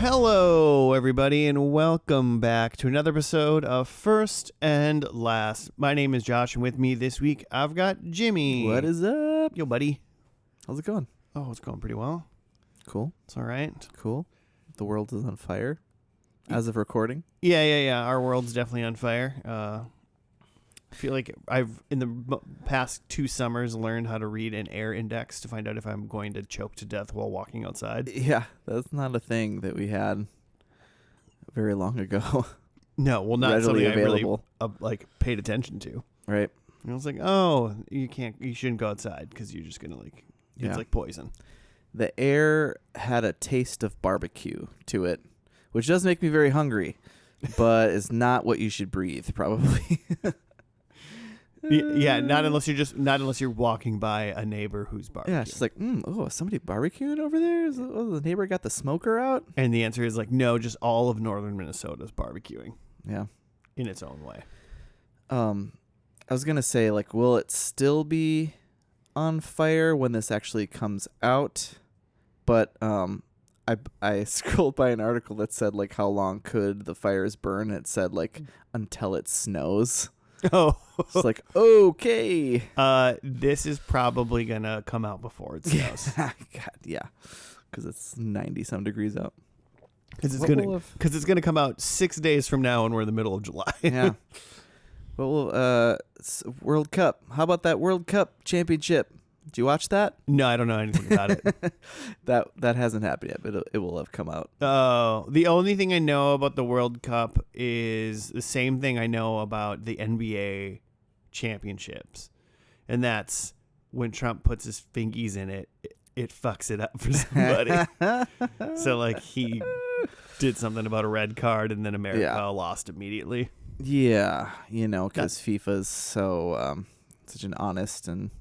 Hello, everybody, and welcome back to another episode of First and Last. My name is Josh, and with me this week, I've got Jimmy. What is up? Yo, buddy. How's it going? Oh, it's going pretty well. Cool. It's all right. Cool. The world is on fire as of recording. Yeah. Our world's definitely on fire. I feel like I've, in the past 2 summers, learned how to read an air index to find out if I'm going to choke to death while walking outside. Yeah, that's not a thing that we had very long ago. No, well, not Readily something available. I really paid attention to. Right. And I was like, oh, you shouldn't go outside because you're just going to it's like poison. The air had a taste of barbecue to it, which does make me very hungry, but it's not what you should breathe, probably. Yeah, not unless you're walking by a neighbor who's barbecuing. Yeah, it's just like, is somebody barbecuing over there? The neighbor got the smoker out? And the answer is like, no, just all of northern Minnesota is barbecuing. Yeah. In its own way. I was going to say, like, will it still be on fire when this actually comes out? But I scrolled by an article that said, like, how long could the fires burn? It said, like, until it snows. Oh. It's like, okay. This is probably going to come out before it snows. God, yeah. Because it's 90-some degrees out. Because it's going to come out 6 days from now and we're in the middle of July. Yeah. Well, World Cup. How about that World Cup championship? Did you watch that? No, I don't know anything about it. That hasn't happened yet, but it will have come out. Oh, the only thing I know about the World Cup is the same thing I know about the NBA championships. And that's when Trump puts his fingies in it, it fucks it up for somebody. So, like, he did something about a red card and then America lost immediately. Yeah, because FIFA's so such an honest and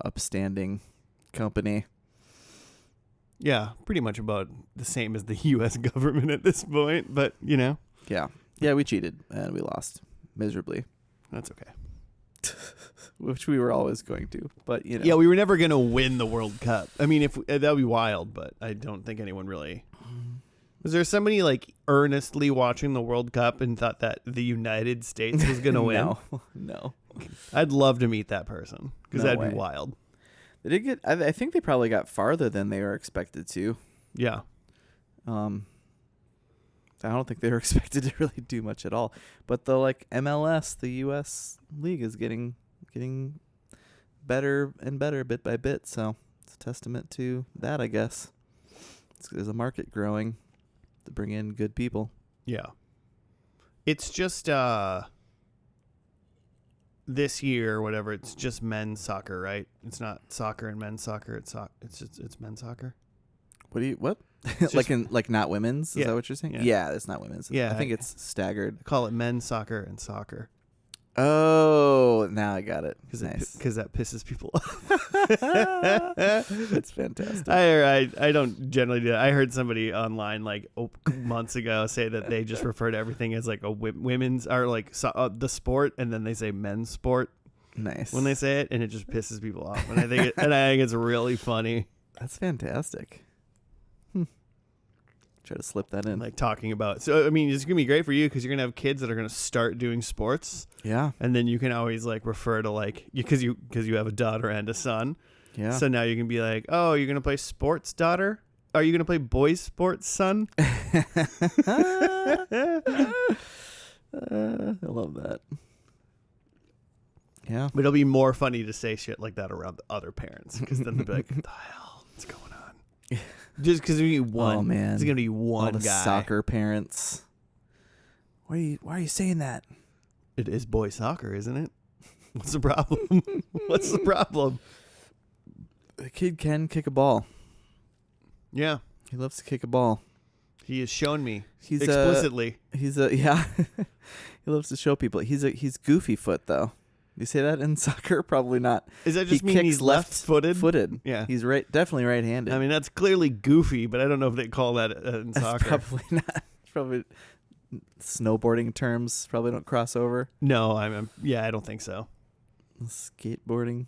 upstanding company. Yeah, pretty much about the same as the U.S. government at this point, but Yeah, we cheated and we lost miserably. That's okay. Which we were always going to, but Yeah, we were never going to win the World Cup. I mean, if that would be wild, but I don't think anyone really. Was there somebody like earnestly watching the World Cup and thought that the United States was going to win? No. I'd love to meet that person because that'd way. be wild. They did get. I think they probably got farther than they were expected to. Yeah. I don't think they were expected to really do much at all. But the MLS, the U.S. league, is getting better and better bit by bit. So it's a testament to that, I guess. There's a market growing to bring in good people. Yeah. It's just this year or whatever. It's just men's soccer, right? It's not soccer and men's soccer. It's men's soccer. What? like not women's? Is that what you're saying? Yeah, it's not women's. Yeah, I think it's staggered. I call it men's soccer and soccer. Oh, now I got it. Nice. Because that pisses people off. That's fantastic. I don't generally do that. I heard somebody online months ago say that they just refer to everything as like a women's or like the sport, and then they say men's sport. Nice. When they say it, and it just pisses people off. And I think it's really funny. That's fantastic. Try to slip that in. Like talking about. So, I mean, it's going to be great for you because you're going to have kids that are going to start doing sports. Yeah. And then you can always like refer to like, because you have a daughter and a son. Yeah. So now you can be like, oh, you're going to play sports, daughter? Are you going to play boys sports, son? I love that. Yeah. But it'll be more funny to say shit like that around the other parents because then they'll be like, what the hell? What's going on? Just because there's going to be one. Oh, man. There's going to be one all the guy. Soccer parents. Why are you saying that? It is boy soccer, isn't it? What's the problem? What's the problem? The kid can kick a ball. Yeah. He loves to kick a ball. He has shown me He's explicitly. He loves to show people. He's goofy foot though. You say that in soccer? Probably not. Does that just mean he's left-footed? Yeah. He's definitely right-handed. I mean, that's clearly goofy, but I don't know if they call that in soccer. Probably not. Probably snowboarding terms probably don't cross over. No, I don't think so. Skateboarding.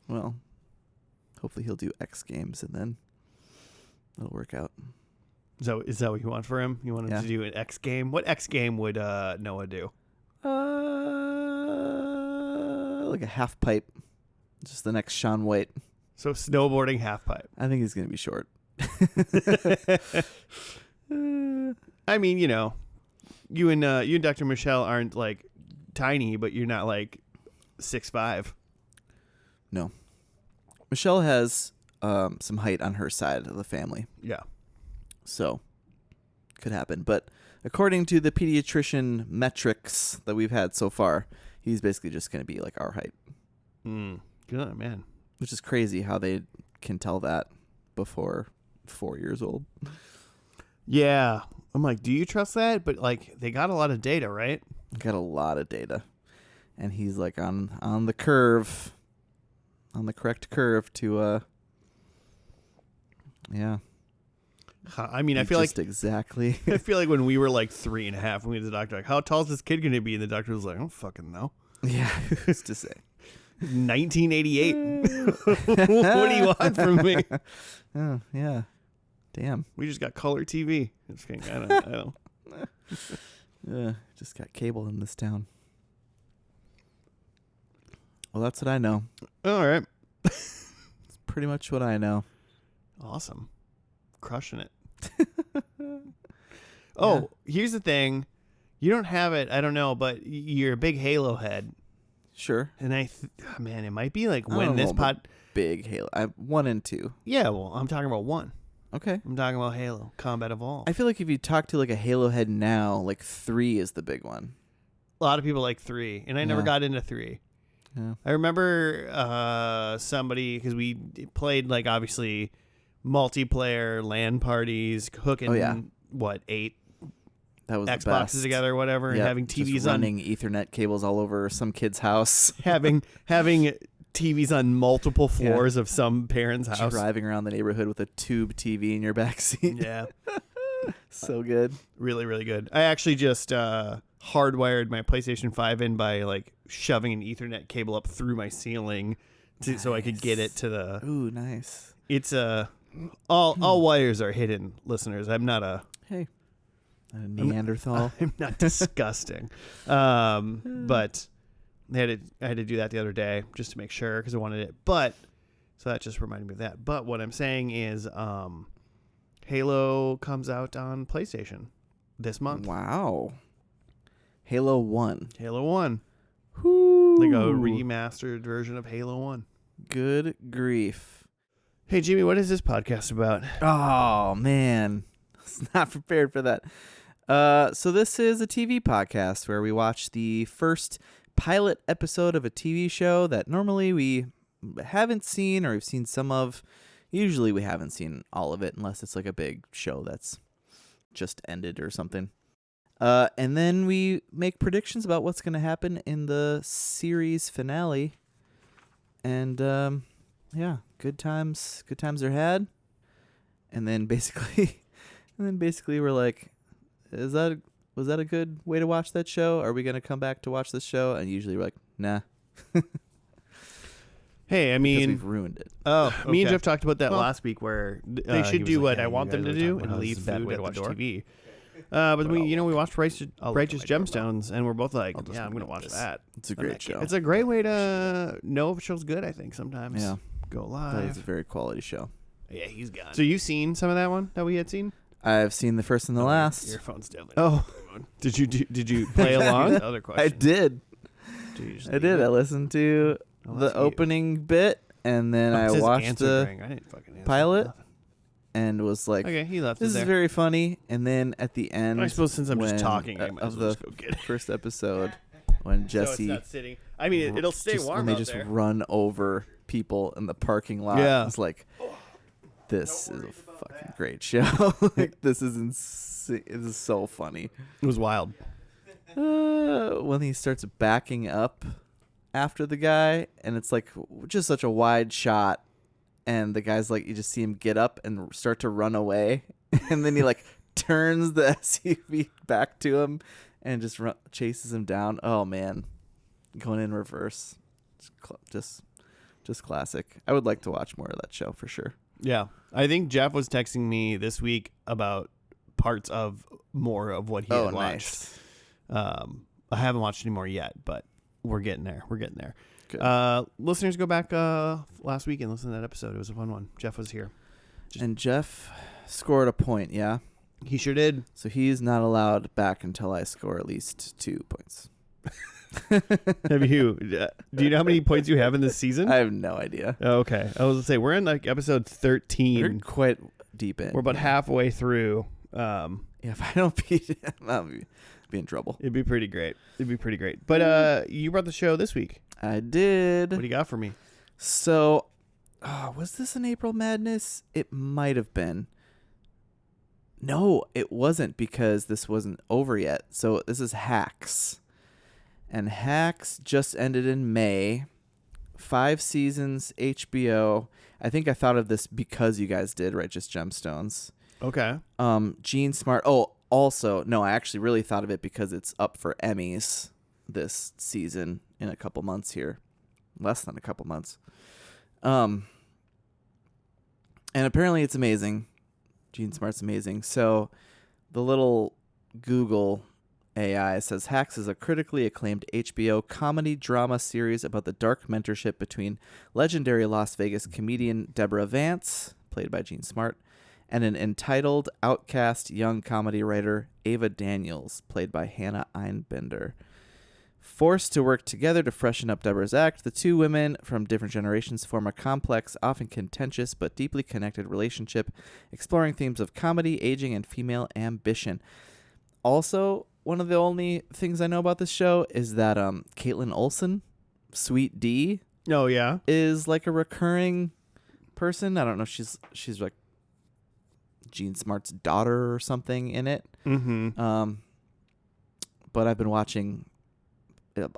Well, hopefully he'll do X Games and then it'll work out. So is that what you want for him? You want him to do an X game? What X game would Noah do? Like a half pipe. Just the next Shaun White. So snowboarding half pipe. I think he's gonna be short. I mean, you and Dr. Michelle aren't like tiny, but you're not like 6'5". No. Michelle has some height on her side of the family. Yeah. So, could happen. But according to the pediatrician metrics that we've had so far, he's basically just going to be like our height. Good, man. Which is crazy how they can tell that before 4 years old. Yeah. I'm like, do you trust that? But like, they got a lot of data, right? Got a lot of data. And he's like on the curve, on the correct curve to, yeah. I mean, I feel like exactly. I feel like when we were like 3.5, we went to the doctor, like, how tall is this kid going to be? And the doctor was like, I don't fucking know. Yeah, who's to say? 1988. What do you want from me? Oh, yeah. Damn. We just got color TV. Just kidding. I don't. Just got cable in this town. Well, that's what I know. All right. It's pretty much what I know. Awesome. Crushing it. Oh, here's the thing. You don't have it, I don't know, but you're a big Halo head. Sure. And man, it might be like when this pod... Big Halo. 1 and 2. Yeah, well, I'm talking about 1. Okay. I'm talking about Halo, Combat Evolved. I feel like if you talk to like a Halo head now, like 3 is the big one. A lot of people like 3, and I never got into 3. Yeah. I remember somebody, because we played like obviously multiplayer LAN parties, hooking 8 that was Xboxes together or whatever, and having TVs just running Ethernet cables all over some kid's house. having TVs on multiple floors of some parent's house. Driving around the neighborhood with a tube TV in your backseat. Yeah. So good. Really, really good. I actually just hardwired my PlayStation 5 in by like shoving an Ethernet cable up through my ceiling so I could get it to the... Ooh, nice. It's all wires are hidden, listeners. I'm not a Neanderthal. I'm not disgusting. But I had to do that the other day just to make sure because I wanted it. But so that just reminded me of that. But what I'm saying is Halo comes out on PlayStation this month. Wow. Halo 1. Halo 1. Whoo. Like a remastered version of Halo 1. Good grief. Hey, Jimmy, what is this podcast about? Oh, man. I was not prepared for that. So this is a TV podcast where we watch the first pilot episode of a TV show that normally we haven't seen or we've seen some of. Usually we haven't seen all of it unless it's like a big show that's just ended or something. And then we make predictions about what's going to happen in the series finale. And yeah, good times are had. And then basically we're like, was that a good way to watch that show? Are we going to come back to watch this show? And usually we're like, nah. Hey, I mean, we've ruined it. Oh, okay. Me and Jeff talked about that last week, where they should do what I want them to do and leave food at the door. TV. But we watched Righteous Gemstones, and we're both like, yeah, I'm gonna watch that. It's a great show. It's a great way to know if a show's good. I think sometimes. Yeah. Go live. That is a very quality show. Yeah, he's gone. So you've seen some of that one that we had seen? I've seen the first and the last. Your phone's definitely. Oh, did you play along? Other question. I did. I did. I listened to the opening bit, and then I watched the pilot, and was like, "Okay, he left. This is very funny." And then at the end, I suppose since I'm just talking, of the first episode, when Jesse, so it's not sitting. I mean, it'll stay warm. When they just run over people in the parking lot, it's like, this is a fucking great show. Like, this is insane. This is so funny. It was wild. When he starts backing up after the guy, and it's like just such a wide shot, and the guy's like, you just see him get up and start to run away, and then he like turns the SUV back to him and just chases him down. Oh man, going in reverse, just classic. I would like to watch more of that show for sure. Yeah, I think Jeff was texting me this week about parts of more of what he had watched. Nice. I haven't watched any more yet, but we're getting there. Good. Listeners, go back last week and listen to that episode. It was a fun one. Jeff was here. And Jeff scored a point, yeah? He sure did. So he's not allowed back until I score at least 2 points. Have you? Do you know how many points you have in this season? I have no idea. Oh, okay. I was going to say, we're in like episode 13. We're quite deep in. We're about halfway through. Yeah, if I don't beat it, I'll be in trouble. It'd be pretty great. But you brought the show this week. I did. What do you got for me? So, was this an April Madness? It might have been. No, it wasn't because this wasn't over yet. So this is Hacks. And Hacks just ended in May. 5 seasons, HBO. I think I thought of this because you guys did Righteous Gemstones. Okay. Gene Smart. Oh, also, no, I actually really thought of it because it's up for Emmys this season in a couple months here. Less than a couple months. And apparently it's amazing. Gene Smart's amazing. So the little Google AI says Hacks is a critically acclaimed HBO comedy drama series about the dark mentorship between legendary Las Vegas comedian Deborah Vance, played by Gene Smart, and an entitled, outcast young comedy writer Ava Daniels, played by Hannah Einbender. Forced to work together to freshen up Deborah's act, the two women from different generations form a complex, often contentious, but deeply connected relationship, exploring themes of comedy, aging, and female ambition. Also, one of the only things I know about this show is that Caitlin Olsen, Sweet D, Oh, yeah. is like a recurring person. I don't know if she's like Gene Smart's daughter or something in it. Mm-hmm. But I've been watching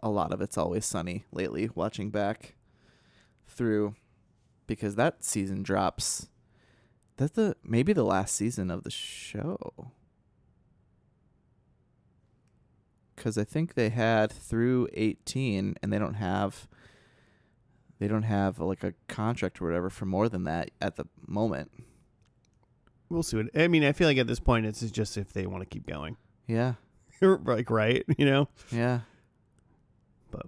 a lot of It's Always Sunny lately, watching back through, because that season drops. That's maybe the last season of the show. Because I think they had through 18, and they don't have like a contract or whatever for more than that at the moment. We'll see. I mean, I feel like at this point, it's just if they want to keep going. Yeah. Like, right? You know? Yeah. But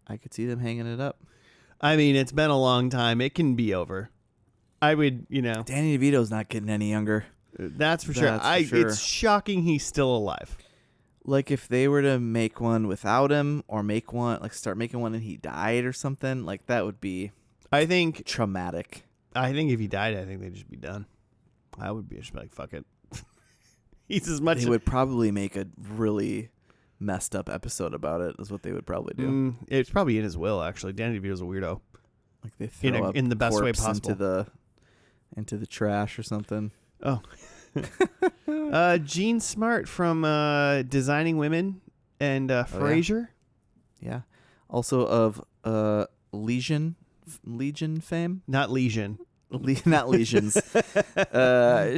I could see them hanging it up. I mean, it's been a long time. It can be over. I would, Danny DeVito's not getting any younger. That's for sure. That's for sure. It's shocking he's still alive. Like if they were to make one without him, or start making one and he died or something, like that would be, I think, traumatic. I think if he died, I think they'd just be done. I would be just like, fuck it. He's as much. They would probably make a really messed up episode about it, is what they would probably do. It's probably in his will, actually. Danny DeVito's a weirdo. Like they throw up in the best way corpse possible into the trash or something. Oh. Gene Smart from Designing Women and Frasier. Yeah. Also of Legion fame. Not Legion. Not lesions.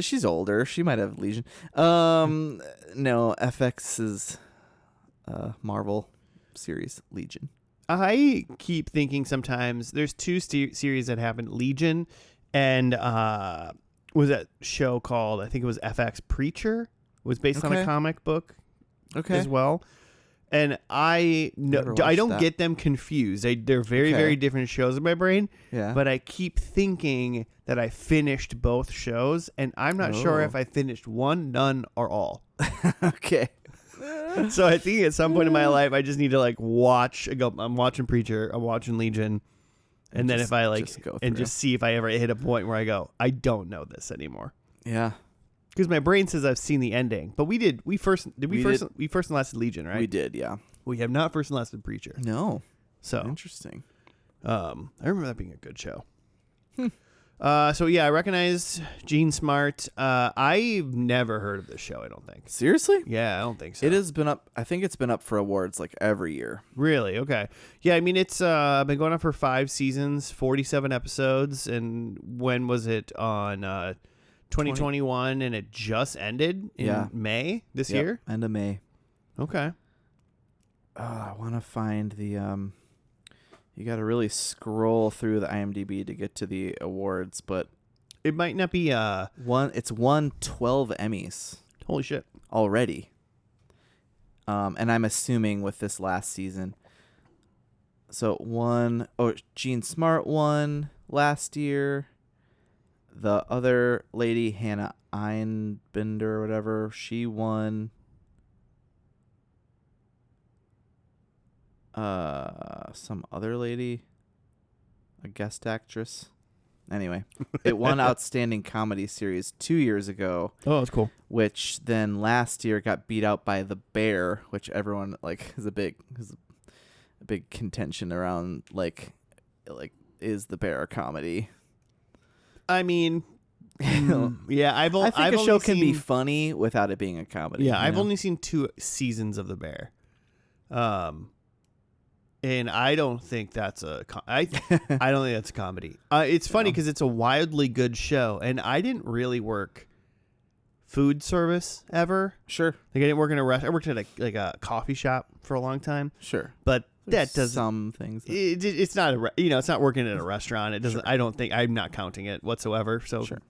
She's older. She might have lesion. No, FX's Marvel series Legion. I keep thinking sometimes there's two series that happened. Legion and was that show called, I think it was FX Preacher, was based on a comic book as well. And I don't get them confused. They're very, very different shows in my brain. Yeah. But I keep thinking that I finished both shows, and I'm not sure if I finished one, none, or all. Okay. So I think at some point in my life, I just need to like watch. I'm watching Preacher. I'm watching Legion. And then if I just see if I ever hit a point where I go, I don't know this anymore. Yeah. Because my brain says I've seen the ending, but we first and lasted Legion, right? We did, yeah. We have not first and lasted Preacher. No. So interesting. I remember that being a good show. So yeah, I recognize Gene Smart. I've never heard of this show. I don't think. Seriously? Yeah, I don't think so. It has been up. I think it's been up for awards like every year. Really? Okay. Yeah, I mean it's been going on for 5 seasons, 47 episodes, and when was it on? 2021, and it just ended in May this year? End of May. Okay. I want to find the... you got to really scroll through the IMDb to get to the awards, but... It might not be... It's won 12 Emmys. Holy shit. already. And I'm assuming with this last season. So Gene Smart won last year. The other lady, Hannah Einbinder or whatever, she won. Some other lady, a guest actress. Anyway, it won Outstanding Comedy Series 2 years ago. Oh, that's cool. Which then last year got beat out by The Bear, which everyone is a big contention around. Like is The Bear a comedy? I mean, yeah, I think a show can be funny without it being a comedy. Yeah, I've only seen 2 seasons of The Bear. And I don't think that's I don't think that's a comedy. It's funny because it's a wildly good show, and I didn't really work food service ever. Sure. Like I didn't work in a restaurant. I worked at a coffee shop for a long time. Sure. But There's that doesn't. some things. It's not it's not working at a restaurant. It doesn't. Sure. I don't think I'm not counting it whatsoever. So sure.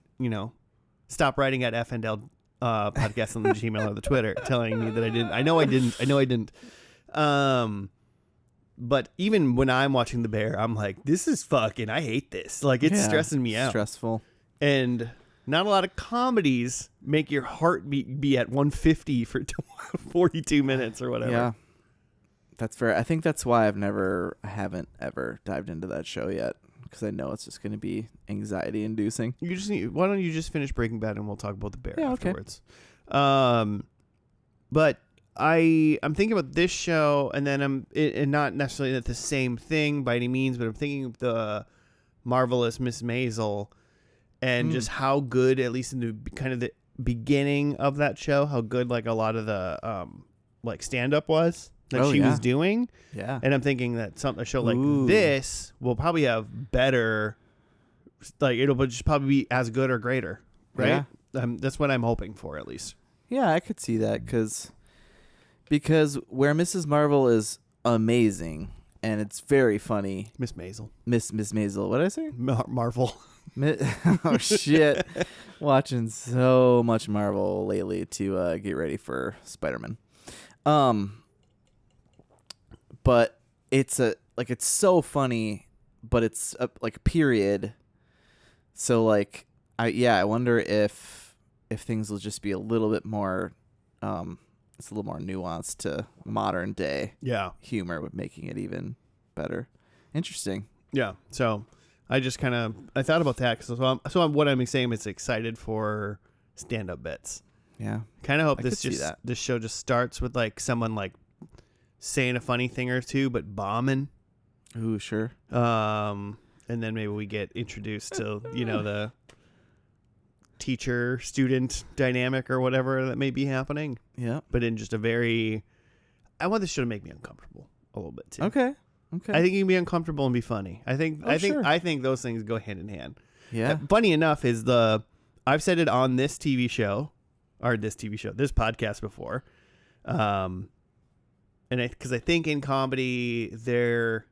Stop writing at FNL podcast on the Gmail or the Twitter telling me that I didn't. I know I didn't. But even when I'm watching The Bear, I'm like, this is fucking, I hate this. Like, it's stressing me out. Stressful. And not a lot of comedies make your heartbeat be at 150 for 42 minutes or whatever. Yeah. That's fair. I think that's why I haven't ever dived into that show yet. Because I know it's just going to be anxiety inducing. Why don't you just finish Breaking Bad and we'll talk about The Bear afterwards. Okay. But I'm thinking about this show, and then and not necessarily the same thing by any means, but I'm thinking of the Marvelous Miss Maisel, and just how good, at least in the kind of the beginning of that show, how good like a lot of the stand up was that she was doing. Yeah, and I'm thinking that a show like this will probably have better, like it'll just probably be as good or greater, right? Yeah. That's what I'm hoping for, at least. Yeah, I could see that because where Mrs. Marvel is amazing and it's very funny. Miss Maisel. Miss Maisel. What did I say? Marvel. Oh, shit. Watching so much Marvel lately to get ready for Spider-Man. But it's so funny, but it's like a period. So like, I wonder if things will just be a little bit more, it's a little more nuanced to modern day humor, with making it even better. Interesting. Yeah. So I just I thought about that because what I'm saying is excited for stand-up bits. Yeah. Kind of hope this show just starts with like someone like saying a funny thing or two, but bombing. Ooh, sure. And then maybe we get introduced to the teacher-student dynamic or whatever that may be happening. Yeah. But in just I want this show to make me uncomfortable a little bit too. Okay. I think you can be uncomfortable and be funny. I think those things go hand in hand. Yeah. Funny enough is I've said it on this podcast before. And because I think in comedy there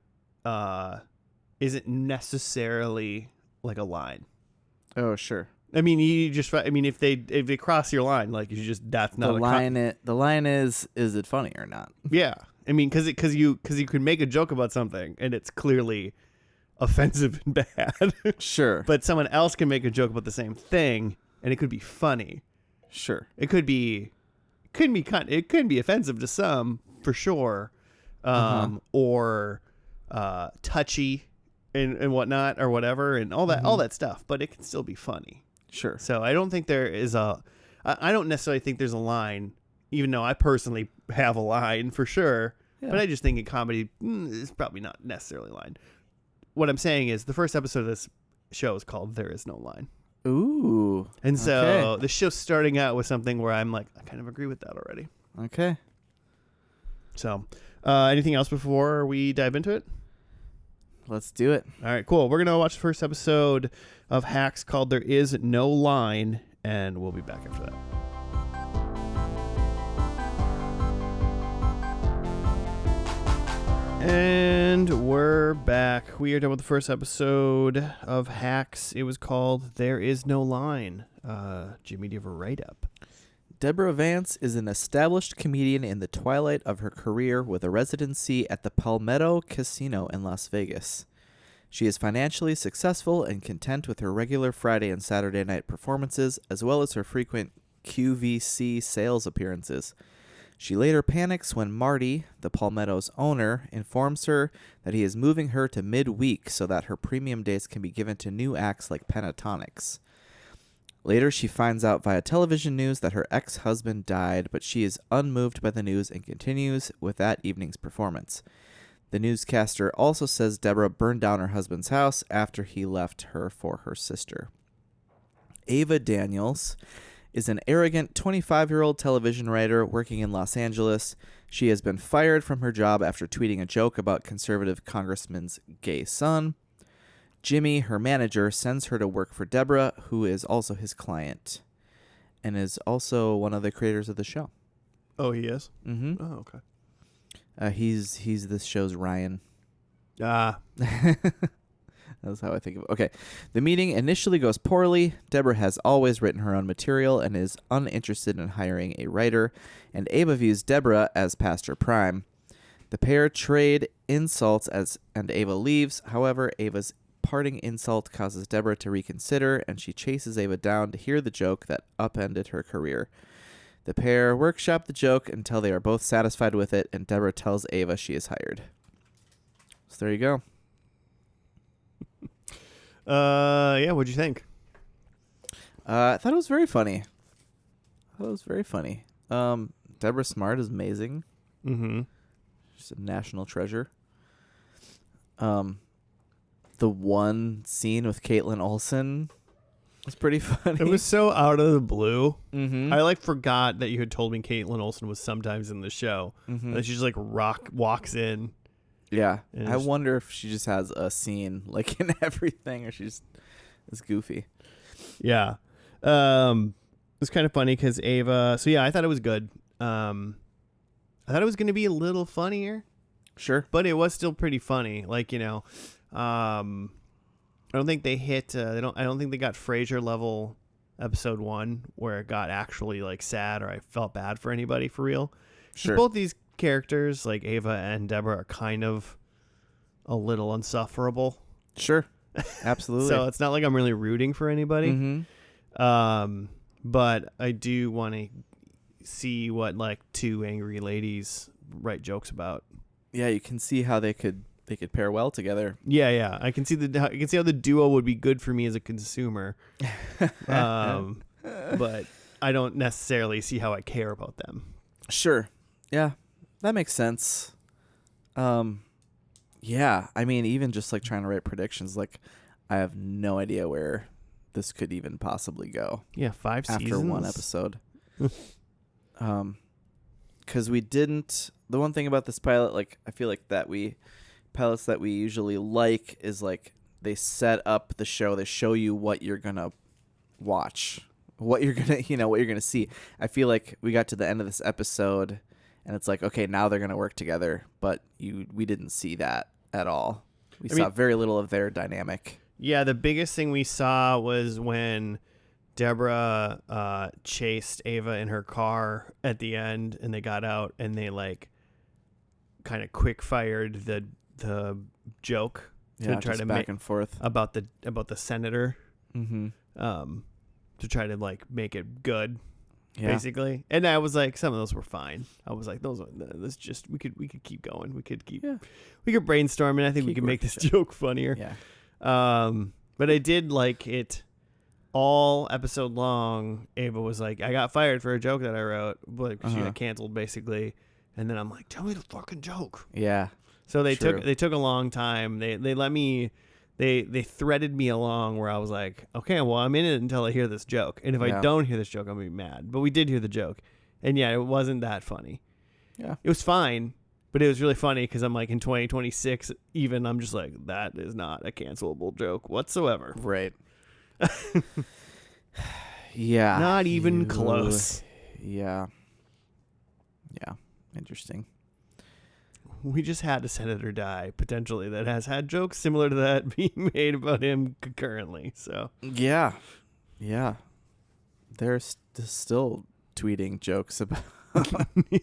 isn't necessarily like a line. Oh, sure. I mean, if they cross your line, like that's not the line. The line is it funny or not? Yeah, I mean, because you could make a joke about something and it's clearly offensive and bad. Sure, but someone else can make a joke about the same thing and it could be funny. Sure, it could be offensive to some for sure, or touchy and whatnot or whatever and all that stuff. But it can still be funny. Sure. So I don't think there is I don't necessarily think there's a line, even though I personally have a line for sure. Yeah. But I just think in comedy, it's probably not necessarily a line. What I'm saying is the first episode of this show is called There Is No Line. Ooh. And so the show's starting out with something where I'm like, I kind of agree with that already. Okay. So anything else before we dive into it? Let's do it. All right, cool. We're going to watch the first episode of Hacks called There Is No Line, and we'll be back after that. And we're back. We are done with the first episode of Hacks. It was called There Is No Line. Jimmy, do you have a write-up? Deborah Vance is an established comedian in the twilight of her career with a residency at the Palmetto Casino in Las Vegas. She is financially successful and content with her regular Friday and Saturday night performances, as well as her frequent QVC sales appearances. She later panics when Marty, the Palmetto's owner, informs her that he is moving her to midweek so that her premium days can be given to new acts like Pentatonics. Later, she finds out via television news that her ex-husband died, but she is unmoved by the news and continues with that evening's performance. The newscaster also says Deborah burned down her husband's house after he left her for her sister. Ava Daniels is an arrogant 25-year-old television writer working in Los Angeles. She has been fired from her job after tweeting a joke about conservative congressman's gay son. Jimmy, her manager, sends her to work for Deborah, who is also his client and is also one of the creators of the show. Oh, he is? Mm-hmm. Oh, okay. He's this show's Ryan. Ah. That's how I think of it. Okay. The meeting initially goes poorly. Deborah has always written her own material and is uninterested in hiring a writer, and Ava views Deborah as past her prime. The pair trade insults and Ava leaves. However, Ava's parting insult causes Deborah to reconsider, and she chases Ava down to hear the joke that upended her career. The pair workshop the joke until they are both satisfied with it, and Deborah tells Ava she is hired. So there you go. Yeah, what'd you think? I thought it was very funny. Deborah Smart is amazing. Mm-hmm. She's a national treasure. The one scene with Caitlin Olsen was pretty funny. It was so out of the blue. Mm-hmm. I forgot that you had told me Caitlin Olsen was sometimes in the show. Mm-hmm. And she just walks in. Yeah. And I wonder if she just has a scene in everything, or she's goofy. Yeah. It's kind of funny because Ava. So yeah, I thought it was good. I thought it was going to be a little funnier. Sure. But it was still pretty funny. I don't think they hit. I don't think they got Frasier level episode 1 where it got actually sad or I felt bad for anybody for real. Sure. Both these characters, Ava and Deborah, are kind of a little insufferable. Sure. Absolutely. So it's not like I'm really rooting for anybody. Mm-hmm. But I do want to see what two angry ladies write jokes about. Yeah, you can see how they could pair well together. Yeah. I can see how the duo would be good for me as a consumer. But I don't necessarily see how I care about them. Sure. Yeah, that makes sense. Yeah, I mean, even just trying to write predictions, I have no idea where this could even possibly go. Yeah, 5 after seasons. one episode. Because we didn't. The one thing about this pilot, I feel pilots that we usually is they set up the show. They show you what you're gonna watch, what you're gonna see. I feel like we got to the end of this episode, and it's okay, now they're gonna work together. But we didn't see that at all. We saw very little of their dynamic. Yeah, the biggest thing we saw was when Deborah chased Ava in her car at the end, and they got out, and they kind of quick fired the joke to try to back make and forth about the senator, mm-hmm. To try to make it good, basically. And I was some of those were fine. I was let's just we could keep going. We could brainstorm, and I think we could make this joke funnier. Yeah. But I did like it all episode long. Ava was I got fired for a joke that I wrote, but she got canceled basically. And then I'm tell me the fucking joke. Yeah. So they took a long time. They let me, they threaded me along where I was okay, well, I'm in it until I hear this joke. And if I don't hear this joke, I'm going to be mad. But we did hear the joke. And yeah, it wasn't that funny. Yeah. It was fine, but it was really funny because I'm in 2026, even I'm just that is not a cancelable joke whatsoever. Right. Yeah. Not even close. Yeah. Yeah. Interesting. We just had a senator die, potentially, that has had jokes similar to that being made about him concurrently. So yeah. There's still tweeting jokes about.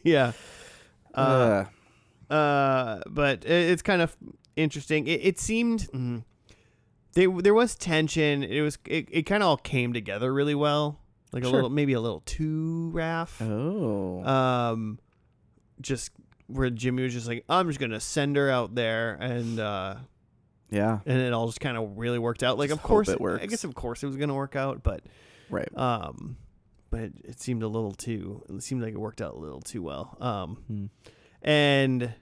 Yeah. But it's kind of interesting. It seemed there was tension. It kind of all came together really well. Like maybe a little too Raph. Oh. Just where Jimmy was just like, I'm just gonna send her out there, and yeah, and it all just kind of really worked out. Like, just of course, it works. I guess of course it was gonna work out, but right. But it seemed it seemed like it worked out a little too well. And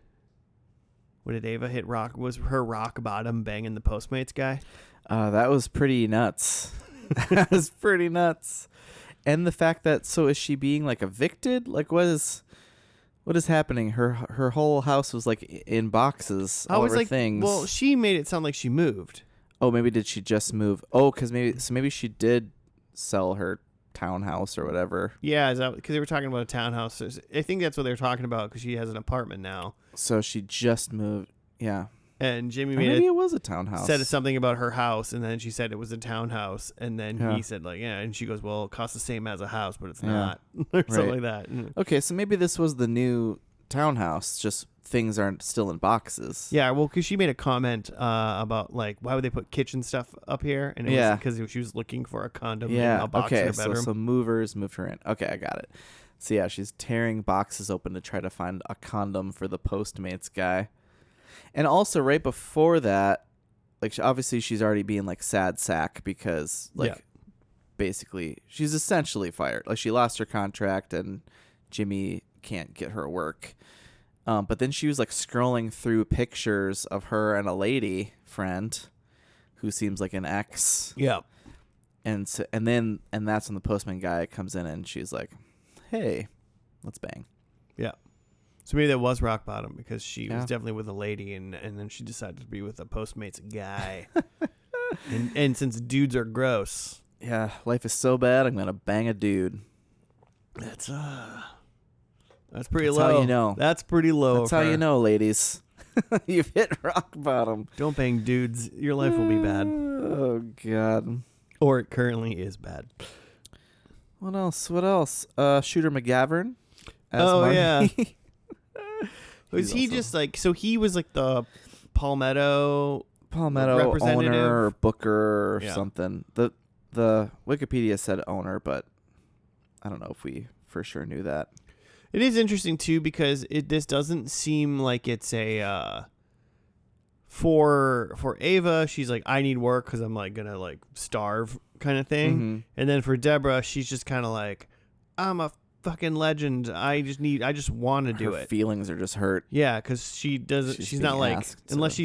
what did Ava hit rock? Was her rock bottom banging the Postmates guy? That was pretty nuts. That was pretty nuts. And the fact that, so is she being like evicted? Like what is happening? Her whole house was like in boxes. All of her things. Well, she made it sound like she moved. Oh, maybe did she just move? Oh, maybe she did sell her townhouse or whatever. Yeah, is that because they were talking about a townhouse? I think that's what they were talking about because she has an apartment now. So she just moved. Yeah. And Jimmy maybe it was a townhouse. Said something about her house, and then she said it was a townhouse, and then he said like, yeah, and she goes, well, it costs the same as a house, but it's not, or something like that. Okay, so maybe this was the new townhouse, just things aren't still in boxes. Yeah, well, because she made a comment about like, why would they put kitchen stuff up here? And it was because she was looking for a condom in a box in her bedroom. So movers moved her in. Okay, I got it. So yeah, she's tearing boxes open to try to find a condom for the Postmates guy. And also right before that, like obviously she's already being like sad sack because like basically she's essentially fired. Like she lost her contract and Jimmy can't get her work. But then she was like scrolling through pictures of her and a lady friend who seems like an ex. Yeah. And that's when the postman guy comes in and she's like, hey, let's bang. Yeah. So maybe that was rock bottom because she was definitely with a lady and then she decided to be with a Postmates guy. and since dudes are gross. Yeah, life is so bad, I'm going to bang a dude. That's pretty low. That's how you know. That's pretty low. That's how you know, ladies. You've hit rock bottom. Don't bang dudes. Your life will be bad. Oh, God. Or it currently is bad. What else? Shooter McGavern. Yeah. Was he awesome. just like, so he was like the Palmetto owner or booker or something. The Wikipedia said owner, but I don't know if we for sure knew that. It is interesting too because this doesn't seem like it's a for Ava. She's like, I need work because I'm like gonna like starve kind of thing. Mm-hmm. And then for Deborah, she's just kind of like, I'm a fucking legend. I just want to do it. Feelings are just hurt. Yeah, because she doesn't. She's not like unless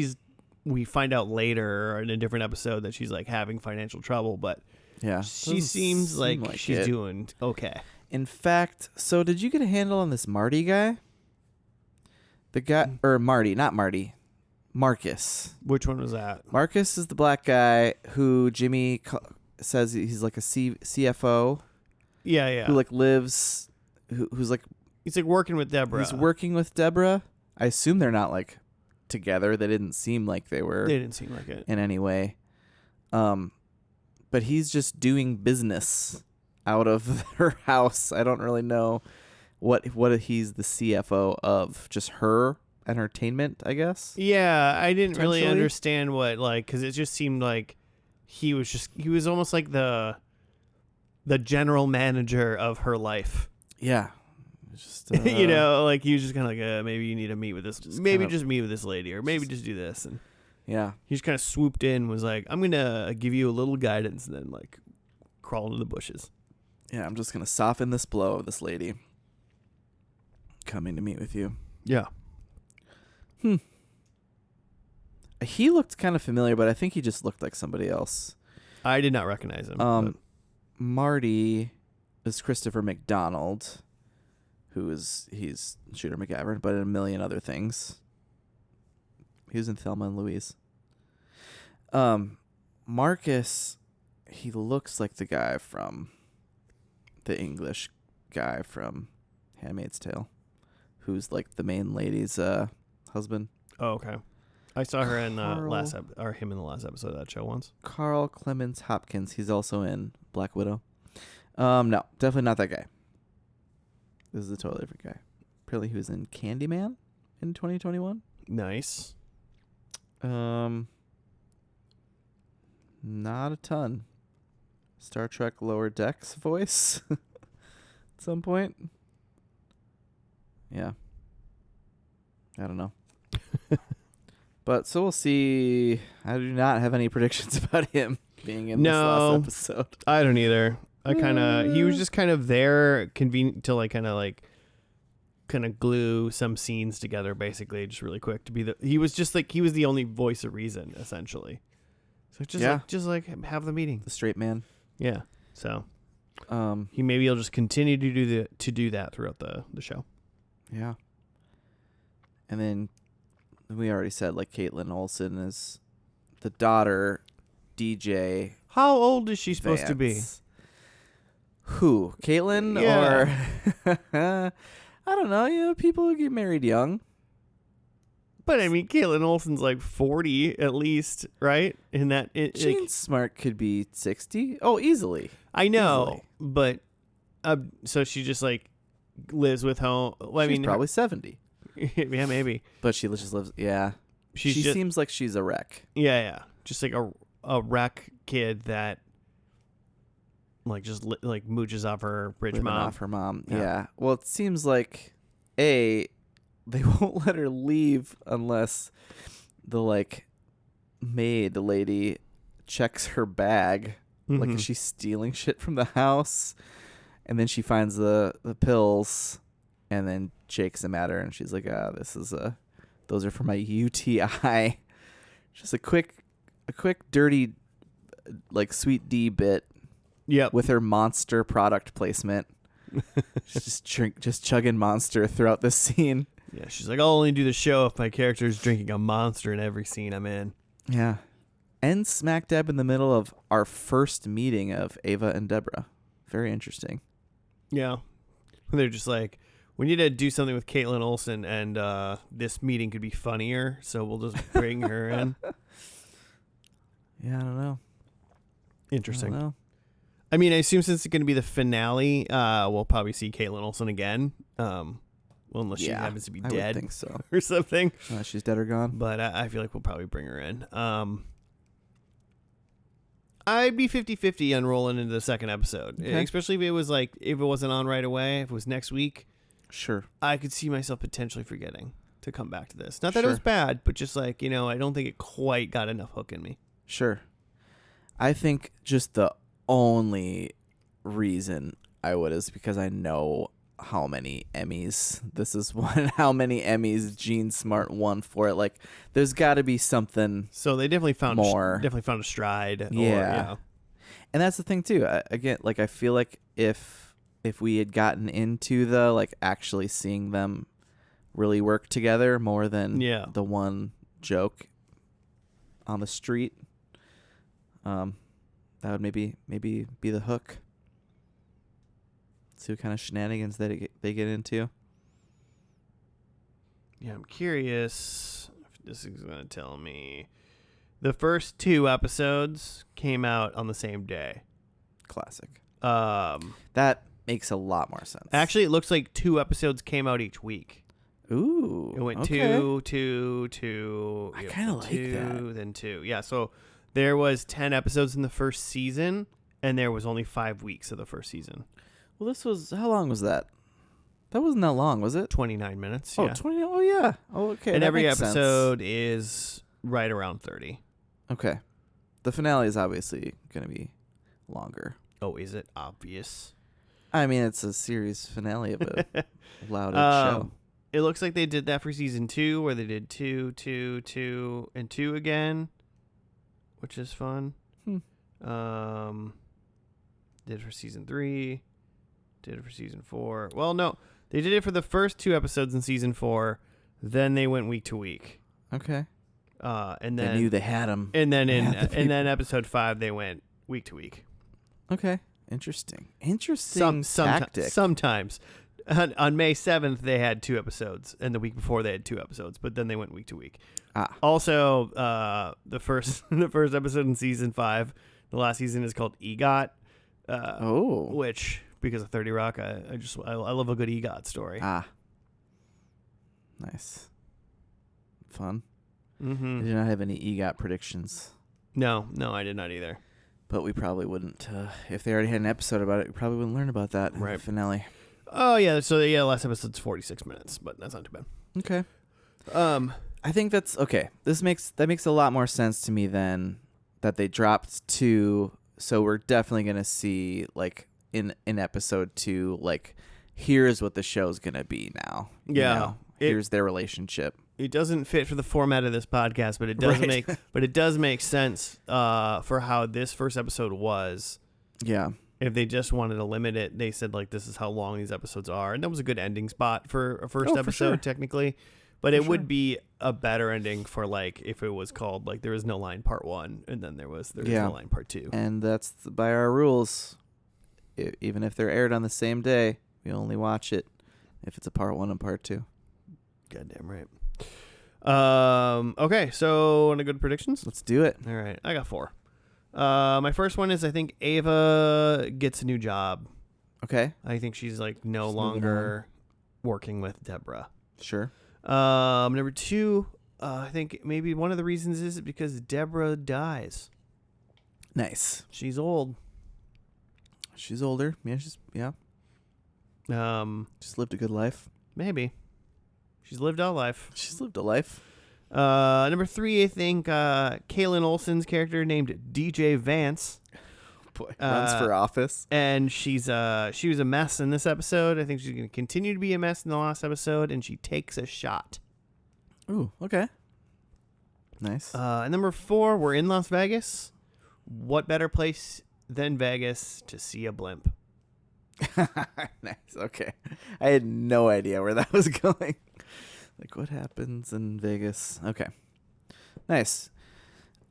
we find out later or in a different episode that she's like having financial trouble, but yeah, she seems like she's doing okay. In fact, so did you get a handle on this Marty guy? The guy, or Marty, not Marty, Marcus. Which one was that? Marcus is the black guy who Jimmy says he's like a CFO. Yeah. Who like lives, who's like... He's like working with Deborah. He's working with Deborah. I assume they're not like together. They didn't seem like they were. They didn't seem like it. In any way. But he's just doing business out of her house. I don't really know what he's the CFO of. Just her entertainment, I guess. Yeah, I didn't really understand what, like, because it just seemed like he was almost like the general manager of her life. Yeah. Just you know, like he was just kind of like, maybe you need to meet with this, just meet with this lady, or maybe just do this, and yeah, he just kind of swooped in, was like, I'm gonna give you a little guidance, and then like crawl into the bushes. Yeah, I'm just gonna soften this blow of this lady coming to meet with you. Yeah. He looked kind of familiar, but I think he just looked like somebody else. I did not recognize him. Marty is Christopher McDonald, he's Shooter McGavern, but in a million other things. He was in Thelma and Louise. Marcus, he looks like the guy from the English guy from Handmaid's Tale, who's like the main lady's husband. Oh, okay. I saw her in him in the last episode of that show once. Carl Clemens Hopkins. He's also in Black Widow. No, definitely not that guy. This is a totally different guy. Apparently he was in Candyman in 2021. Nice. Not a ton. Star Trek Lower Decks voice at some point. Yeah. I don't know. But so we'll see. I do not have any predictions about him being in this last episode. I don't either. He was just kind of there, convenient to kind of glue some scenes together, basically, just really quick to be he was the only voice of reason, essentially. So just have the meeting. The straight man. Yeah. So, he'll just continue to do that throughout the show. Yeah. And then we already said Caitlin Olsen is the daughter, DJ. How old is she supposed to be? Who? Caitlin? Yeah. Or I don't know. People who get married young. But I mean, Caitlin Olsen's 40 at least, right? In that, Jean Smart could be 60. Oh, easily. I know, Easily. but so she just lives with home. Well, She's probably 70. Yeah, maybe. But she just lives. Yeah, she seems like she's a wreck. Yeah. Just a wreck kid that just mooches off her rich Living mom. Off her mom. Yeah. Well, it seems like they won't let her leave unless the maid lady checks her bag. Mm-hmm. Is she stealing shit from the house? And then she finds the pills and then shakes them at her, and she's like, those are for my UTI. Just a quick dirty Sweet D bit. Yep. With her Monster product placement. She's just chugging Monster throughout this scene. Yeah, she's like, I'll only do the show if my character is drinking a Monster in every scene I'm in. Yeah. And smack dab in the middle of our first meeting of Ava and Deborah. Very interesting. Yeah. They're just we need to do something with Caitlin Olsen, and this meeting could be funnier, so we'll just bring her in. Yeah, I don't know. Interesting. I don't know. I mean, I assume since it's going to be the finale, we'll probably see Caitlin Olsen again. Unless she happens to be dead. I would think so. Or something. She's dead or gone. But I feel like we'll probably bring her in. I'd be 50-50 on rolling into the second episode. Okay. Especially if it wasn't on right away, if it was next week. Sure. I could see myself potentially forgetting to come back to this. Not that it was bad, but just I don't think it quite got enough hook in me. Sure. I think just the only reason I would is because I know how many Emmys this is won, how many Emmys Jean Smart won for it. There's got to be something. So they definitely found more. Definitely found a stride. Yeah. And that's the thing too. I feel like if we had gotten into the actually seeing them really work together more than the one joke on the street, that would maybe be the hook. See what kind of shenanigans they get into. Yeah, I'm curious if this is going to tell me. The first 2 episodes came out on the same day. Classic. That makes a lot more sense. Actually, it looks like 2 episodes came out each week. Ooh. It went okay. 2. I kind of like that. Then 2. Yeah, so there was 10 episodes in the first season, and there was only 5 weeks of the first season. Well, how long was that? That wasn't that long, was it? 29 minutes. Oh, yeah. 20. Oh, yeah. Oh, okay. And every episode sense. is right around 30. Okay. The finale is obviously going to be longer. Oh, is it obvious? I mean, it's a series finale of a loud show. It looks like they did that for season 2, where they did 2, 2, 2, and 2 again, which is fun. Did it for season 3. Did it for season 4. Well, no, they did it for the first 2 episodes in season 4. Then they went week to week. Okay. And then they knew they had them. And then then episode 5 they went week to week. Okay. Interesting tactic. Sometimes. On May 7th they had 2 episodes, and the week before they had 2 episodes, but then they went week to week. Also, the first episode in season 5, the last season, is called EGOT. Which because of 30 Rock. I love a good EGOT story. Ah. Nice. Fun. Mm-hmm. I do not have any EGOT predictions. No, I did not either. But we probably wouldn't. If they already had an episode about it, we probably wouldn't learn about that in the finale. Oh, yeah. So, last episode's 46 minutes, but that's not too bad. Okay. I think that's okay. That makes a lot more sense to me than that they dropped 2. So we're definitely gonna see like in episode 2, like here's what the show's gonna be now. Yeah. Here's their relationship. It doesn't fit for the format of this podcast, but it does make sense for how this first episode was. Yeah. If they just wanted to limit it, they said like this is how long these episodes are, and that was a good ending spot for a first episode technically. But it would be a better ending for like if it was called like There Is No Line Part 1 and then there is no line Part 2. And that's by our rules. Even if they're aired on the same day, we only watch it if it's a Part 1 and Part 2. Goddamn right. Okay, so want to go to predictions? Let's do it. All right, I got 4. My first one is I think Ava gets a new job. Okay. I think she's like no longer working with Deborah. Sure. Number 2, I think maybe one of the reasons is because Deborah dies. Nice. She's old. She's older. Yeah. Just lived a good life. Maybe. She's lived a life. She's lived a life. Number 3, I think Kaylin Olsen's character named DJ Vance. Boy, runs for office. And she was a mess in this episode. I think she's going to continue to be a mess in the last episode, and she takes a shot. Ooh, okay. Nice. And number 4, we're in Las Vegas. What better place than Vegas to see a blimp? Nice. Okay. I had no idea where that was going. Like, what happens in Vegas? Okay. Nice.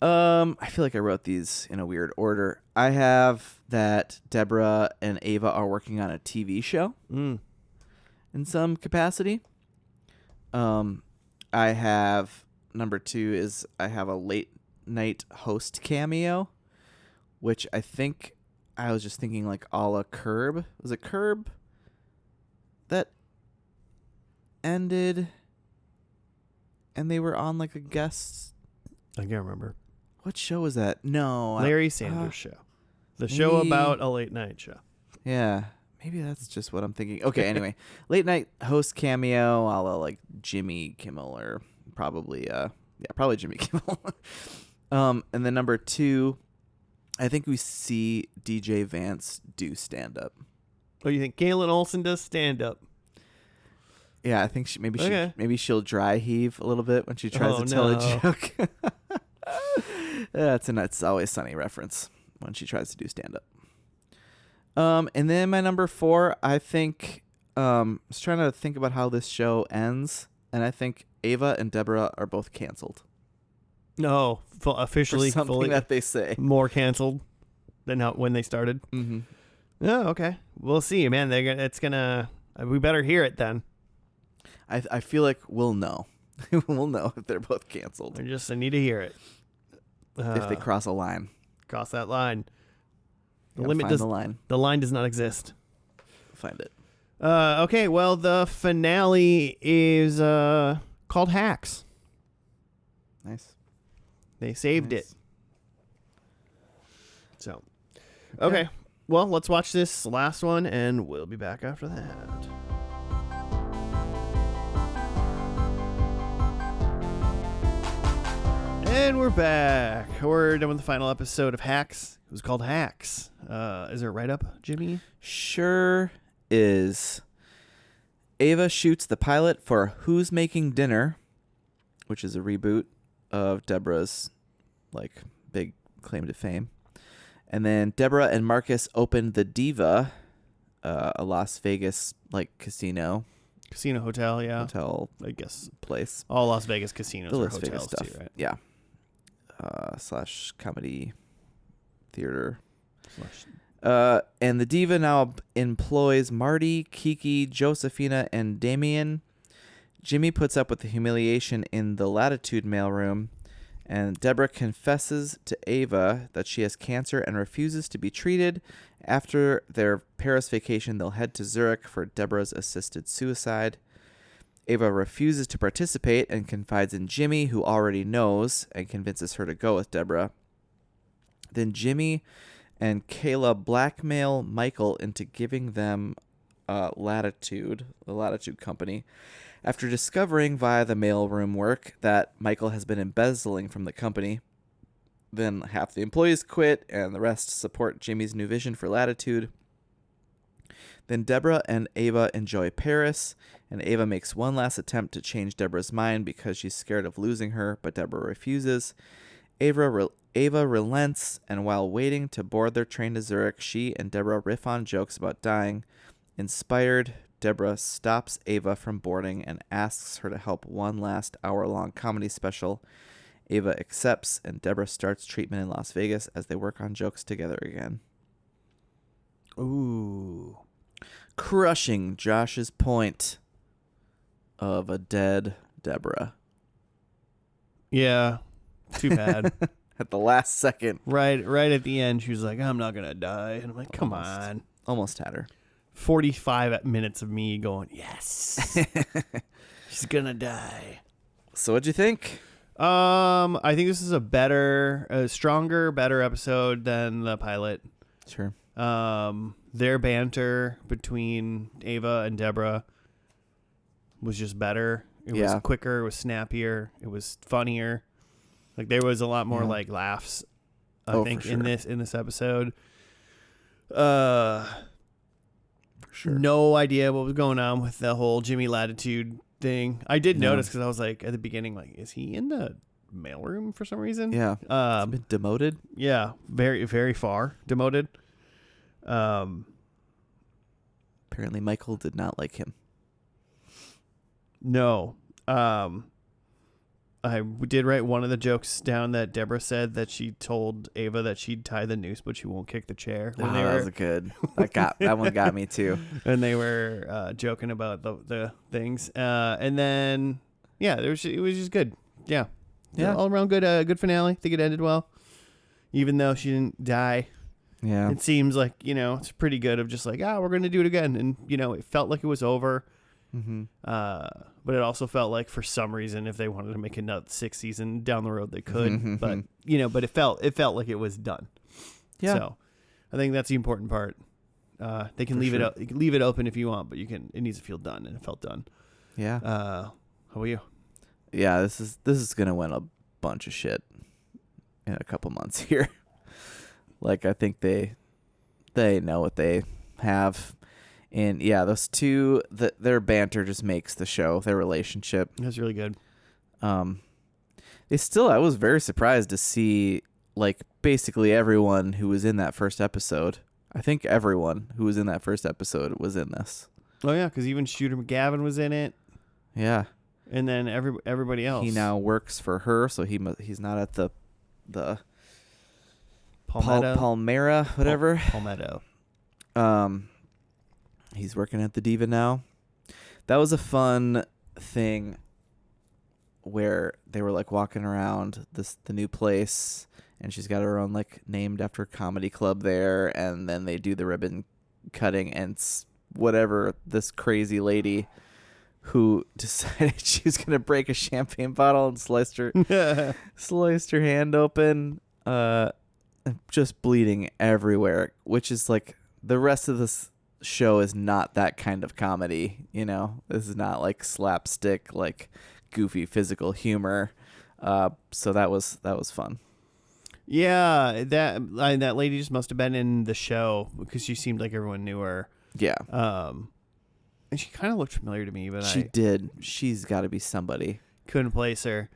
I feel like I wrote these in a weird order. I have that Deborah and Ava are working on a TV show in some capacity. I have number 2 is I have a late night host cameo, which I think I was just thinking like a la Curb. Was it Curb that ended and they were on like a guest? I can't remember. What show was that? No. Larry Sanders Show. The show about a late night show. Yeah. Maybe that's just what I'm thinking. Okay, anyway. Late night host cameo, a la like Jimmy Kimmel or probably Jimmy Kimmel. And then number 2, I think we see DJ Vance do stand up. Oh, you think Kaylin Olsen does stand up? Yeah, I think maybe she'll dry heave a little bit when she tries to tell a joke. That's a It's Always Sunny reference when she tries to do stand up. And then my number 4, I think I was trying to think about how this show ends, and I think Ava and Deborah are both canceled. No, officially For something fully that they say more canceled than when they started. Mm-hmm. Oh, okay. We'll see, man. We better hear it then. I feel like we'll know. We'll know if they're both canceled. I need to hear it. If they cross a line. Cross that line. The line. The line does not exist. Find it. Okay, well, the finale is called Hacks. Nice. They saved it. So, okay. Well, let's watch this last one, and we'll be back after that. And we're back. We're done with the final episode of Hacks. It was called Hacks. Is there a write-up, Jimmy? Sure is. Ava shoots the pilot for Who's Making Dinner, which is a reboot of Deborah's big claim to fame. And then Deborah and Marcus opened the Diva, a Las Vegas casino Hotel, yeah. Hotel, I guess. Place. All Las Vegas casinos The are Las hotels Vegas stuff. too, right? Yeah. / comedy theater. And the Diva now employs Marty, Kiki, Josephina, and Damien. Jimmy puts up with the humiliation in the Latitude mailroom, and Deborah confesses to Ava that she has cancer and refuses to be treated, After their Paris vacation, they'll head to Zurich for Deborah's assisted suicide. Ava refuses to participate and confides in Jimmy, who already knows, and convinces her to go with Deborah. Then Jimmy and Kayla blackmail Michael into giving them Latitude, the Latitude Company, after discovering via the mailroom work that Michael has been embezzling from the company. Then half the employees quit, and the rest support Jimmy's new vision for Latitude. Then Deborah and Ava enjoy Paris, and Ava makes one last attempt to change Deborah's mind because she's scared of losing her, but Deborah refuses. Ava relents, and while waiting to board their train to Zurich, she and Deborah riff on jokes about dying. Inspired, Deborah stops Ava from boarding and asks her to help one last hour-long comedy special. Ava accepts, and Deborah starts treatment in Las Vegas as they work on jokes together again. Ooh. Crushing Josh's point of a dead Deborah. Yeah. Too bad. At the last second. Right at the end, she was like, I'm not going to die. And I'm like, come on. Almost had her. 45 minutes of me going, yes. She's going to die. So what'd you think? I think this is a stronger, better episode than the pilot. Sure. Their banter between Ava and Deborah was just better. It was quicker. It was snappier. It was funnier. Like there was a lot more like laughs. I think in this episode. For sure. No idea what was going on with the whole Jimmy Latitude thing. I did notice because I was like at the beginning, like, is he in the mailroom for some reason? Yeah. He's been demoted. Yeah, very very far demoted. Apparently Michael did not like him. No. I did write one of the jokes down that Deborah said that she told Ava that she'd tie the noose, but she won't kick the chair. That was good. That one got me too. And they were joking about the things. And then, yeah, it was just good. Yeah. All around good finale. I think it ended well. Even though she didn't die. Yeah. It seems like, it's pretty good of just like, we're going to do it again. And, it felt like it was over. Mm-hmm. But it also felt like for some reason, if they wanted to make another 6th season down the road, they could. Mm-hmm. But it felt like it was done. Yeah. So I think that's the important part. They can leave it open if you want, but it needs to feel done, and it felt done. Yeah. How about you? Yeah, this is gonna win a bunch of shit in a couple months here. Like I think they know what they have. And yeah, those two, their banter just makes the show, their relationship. That's really good. I was very surprised to see like basically everyone who was in that first episode. I think everyone who was in that first episode was in this. Oh yeah, because even Shooter McGavin was in it. Yeah. And then everybody else. He now works for her, so he's not at the Palmetto? Palmera, whatever. Palmetto. He's working at the Diva now. That was a fun thing where they were like walking around the new place, and she's got her own like named after comedy club there, and then they do the ribbon cutting, and whatever this crazy lady who decided she was gonna break a champagne bottle and sliced her hand open, just bleeding everywhere, which is like the rest of this show is not that kind of comedy. This is not like slapstick, like goofy physical humor. So that was fun. Yeah, that lady just must have been in the show because she seemed like everyone knew her. Yeah. And she kind of looked familiar to me, but she did. She's got to be somebody. Couldn't place her.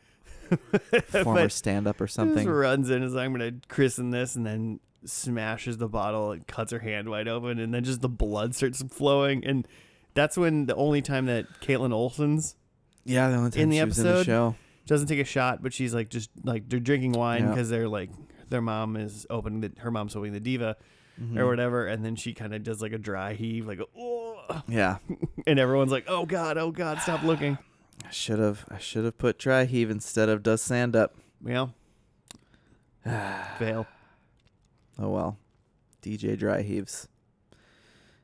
Former stand-up or something. Just runs in as I'm going to christen this, and then smashes the bottle and cuts her hand wide open, and then just the blood starts flowing. And that's when the only time that Caitlin Olsen's the only time in the she episode was in the show. Doesn't take a shot, but she's like just like they're drinking wine because they're like their mom is her mom's opening the Diva or whatever, and then she kind of does like a dry heave, like oh yeah, and everyone's like oh god, stop looking. I should have put dry heave instead of does stand up. Well, fail. Oh well. DJ Dry Heaves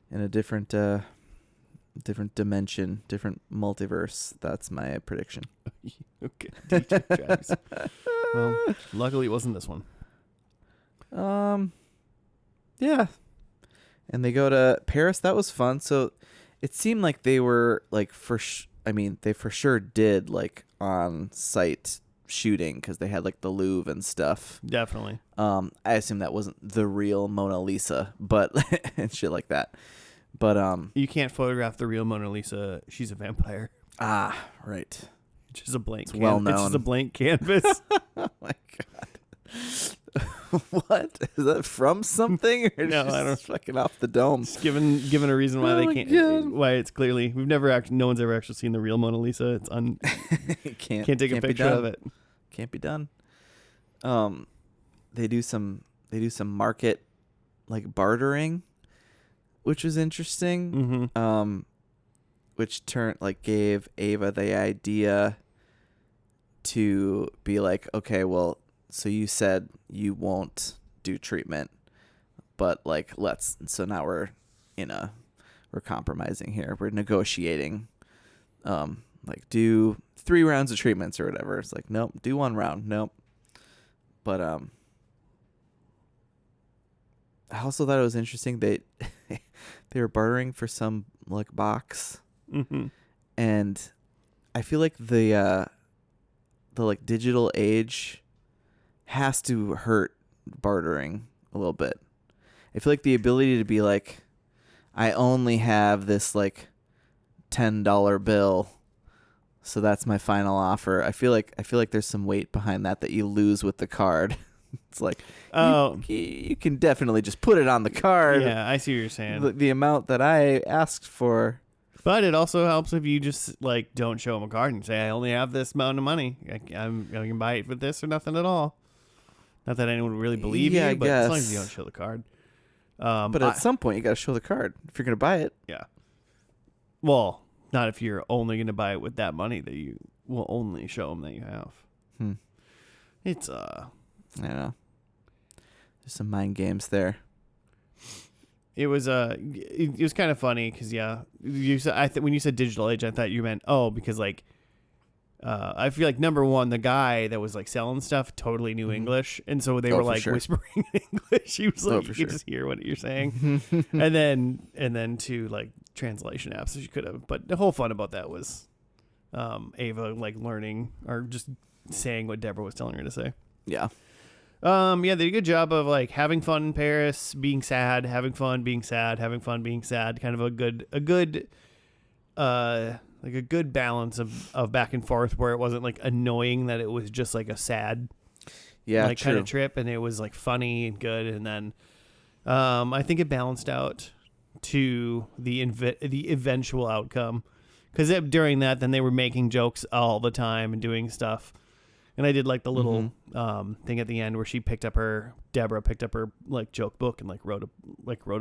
in a different dimension, different multiverse. That's my prediction. Okay, DJ Dry Heaves. Well, luckily it wasn't this one. Yeah. And they go to Paris. That was fun. So it seemed like they were like they for sure did like on site shooting because they had like the Louvre and stuff. Definitely. I assume that wasn't the real Mona Lisa, but and shit like that. But you can't photograph the real Mona Lisa. She's a vampire. Ah, right. Just a blank. It's well known. It's just a blank canvas. Oh my god. What is that from something? Or No, I don't. Fucking off the dome. Just given a reason why they can't. God. Why it's clearly no one's ever actually seen the real Mona Lisa. It's can't take a picture of it. Can't be done. They do some market like bartering, which was interesting. Mm-hmm. Which gave Ava the idea to be like, okay, well, so you said you won't do treatment, but like so now we're compromising here. We're negotiating. Like do 3 rounds of treatments or whatever. It's like, nope, do 1 round. Nope. But I also thought it was interesting they were bartering for some like box. Mm-hmm. And I feel like the like digital age has to hurt bartering a little bit. I feel like the ability to be like, I only have this like $10 bill, so that's my final offer. I feel like there's some weight behind that you lose with the card. It's like, you can definitely just put it on the card. Yeah, I see what you're saying. The amount that I asked for. But it also helps if you just like don't show them a card and say, I only have this amount of money. I can buy it for this or nothing at all. Not that anyone would really believe you, but as long as you don't show the card. But at some point, you got to show the card if you're going to buy it. Yeah. Well, not if you're only going to buy it with that money that you will only show them that you have. It's I don't know. There's some mind games there. It was kind of funny because you said when you said digital age, I thought you meant because like I feel like number one, the guy that was like selling stuff totally knew English, and so they were like whispering in English. He was like, you could just hear what you're saying, and then to like translation apps, you could have. But the whole fun about that was Ava like learning or just saying what Deborah was telling her to say. Yeah. They did a good job of like having fun in Paris, being sad, having fun, being sad, having fun, being sad. Kind of a good balance of back and forth where it wasn't like annoying that it was just like a sad, kind of trip, and it was like funny and good. And then, I think it balanced out to the eventual outcome, because during that, then they were making jokes all the time and doing stuff. And I did like the little thing at the end where Deborah picked up her like joke book and like wrote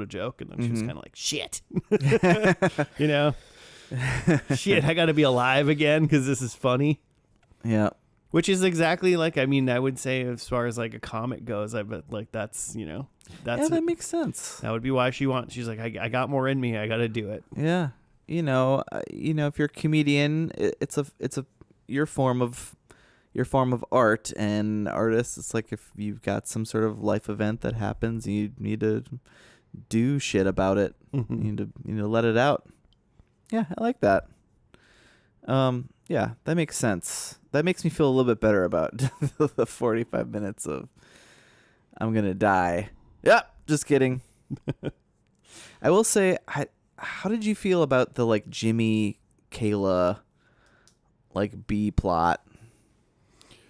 a joke, and then she was kind of like, shit, you know, shit, I got to be alive again because this is funny. Yeah. Which is exactly like, I mean, I would say as far as like a comic goes, I bet like that's that makes sense. That would be why she's like, I got more in me. I got to do it. Yeah. If you're a comedian, it's your form of art, and artists, it's like if you've got some sort of life event that happens, you need to do shit about it. You need to let it out. Yeah, I like that. Yeah, that makes sense. That makes me feel a little bit better about the 45 minutes of I'm gonna die. Yep, just kidding. I will say, how did you feel about the like Jimmy Kayla like B plot?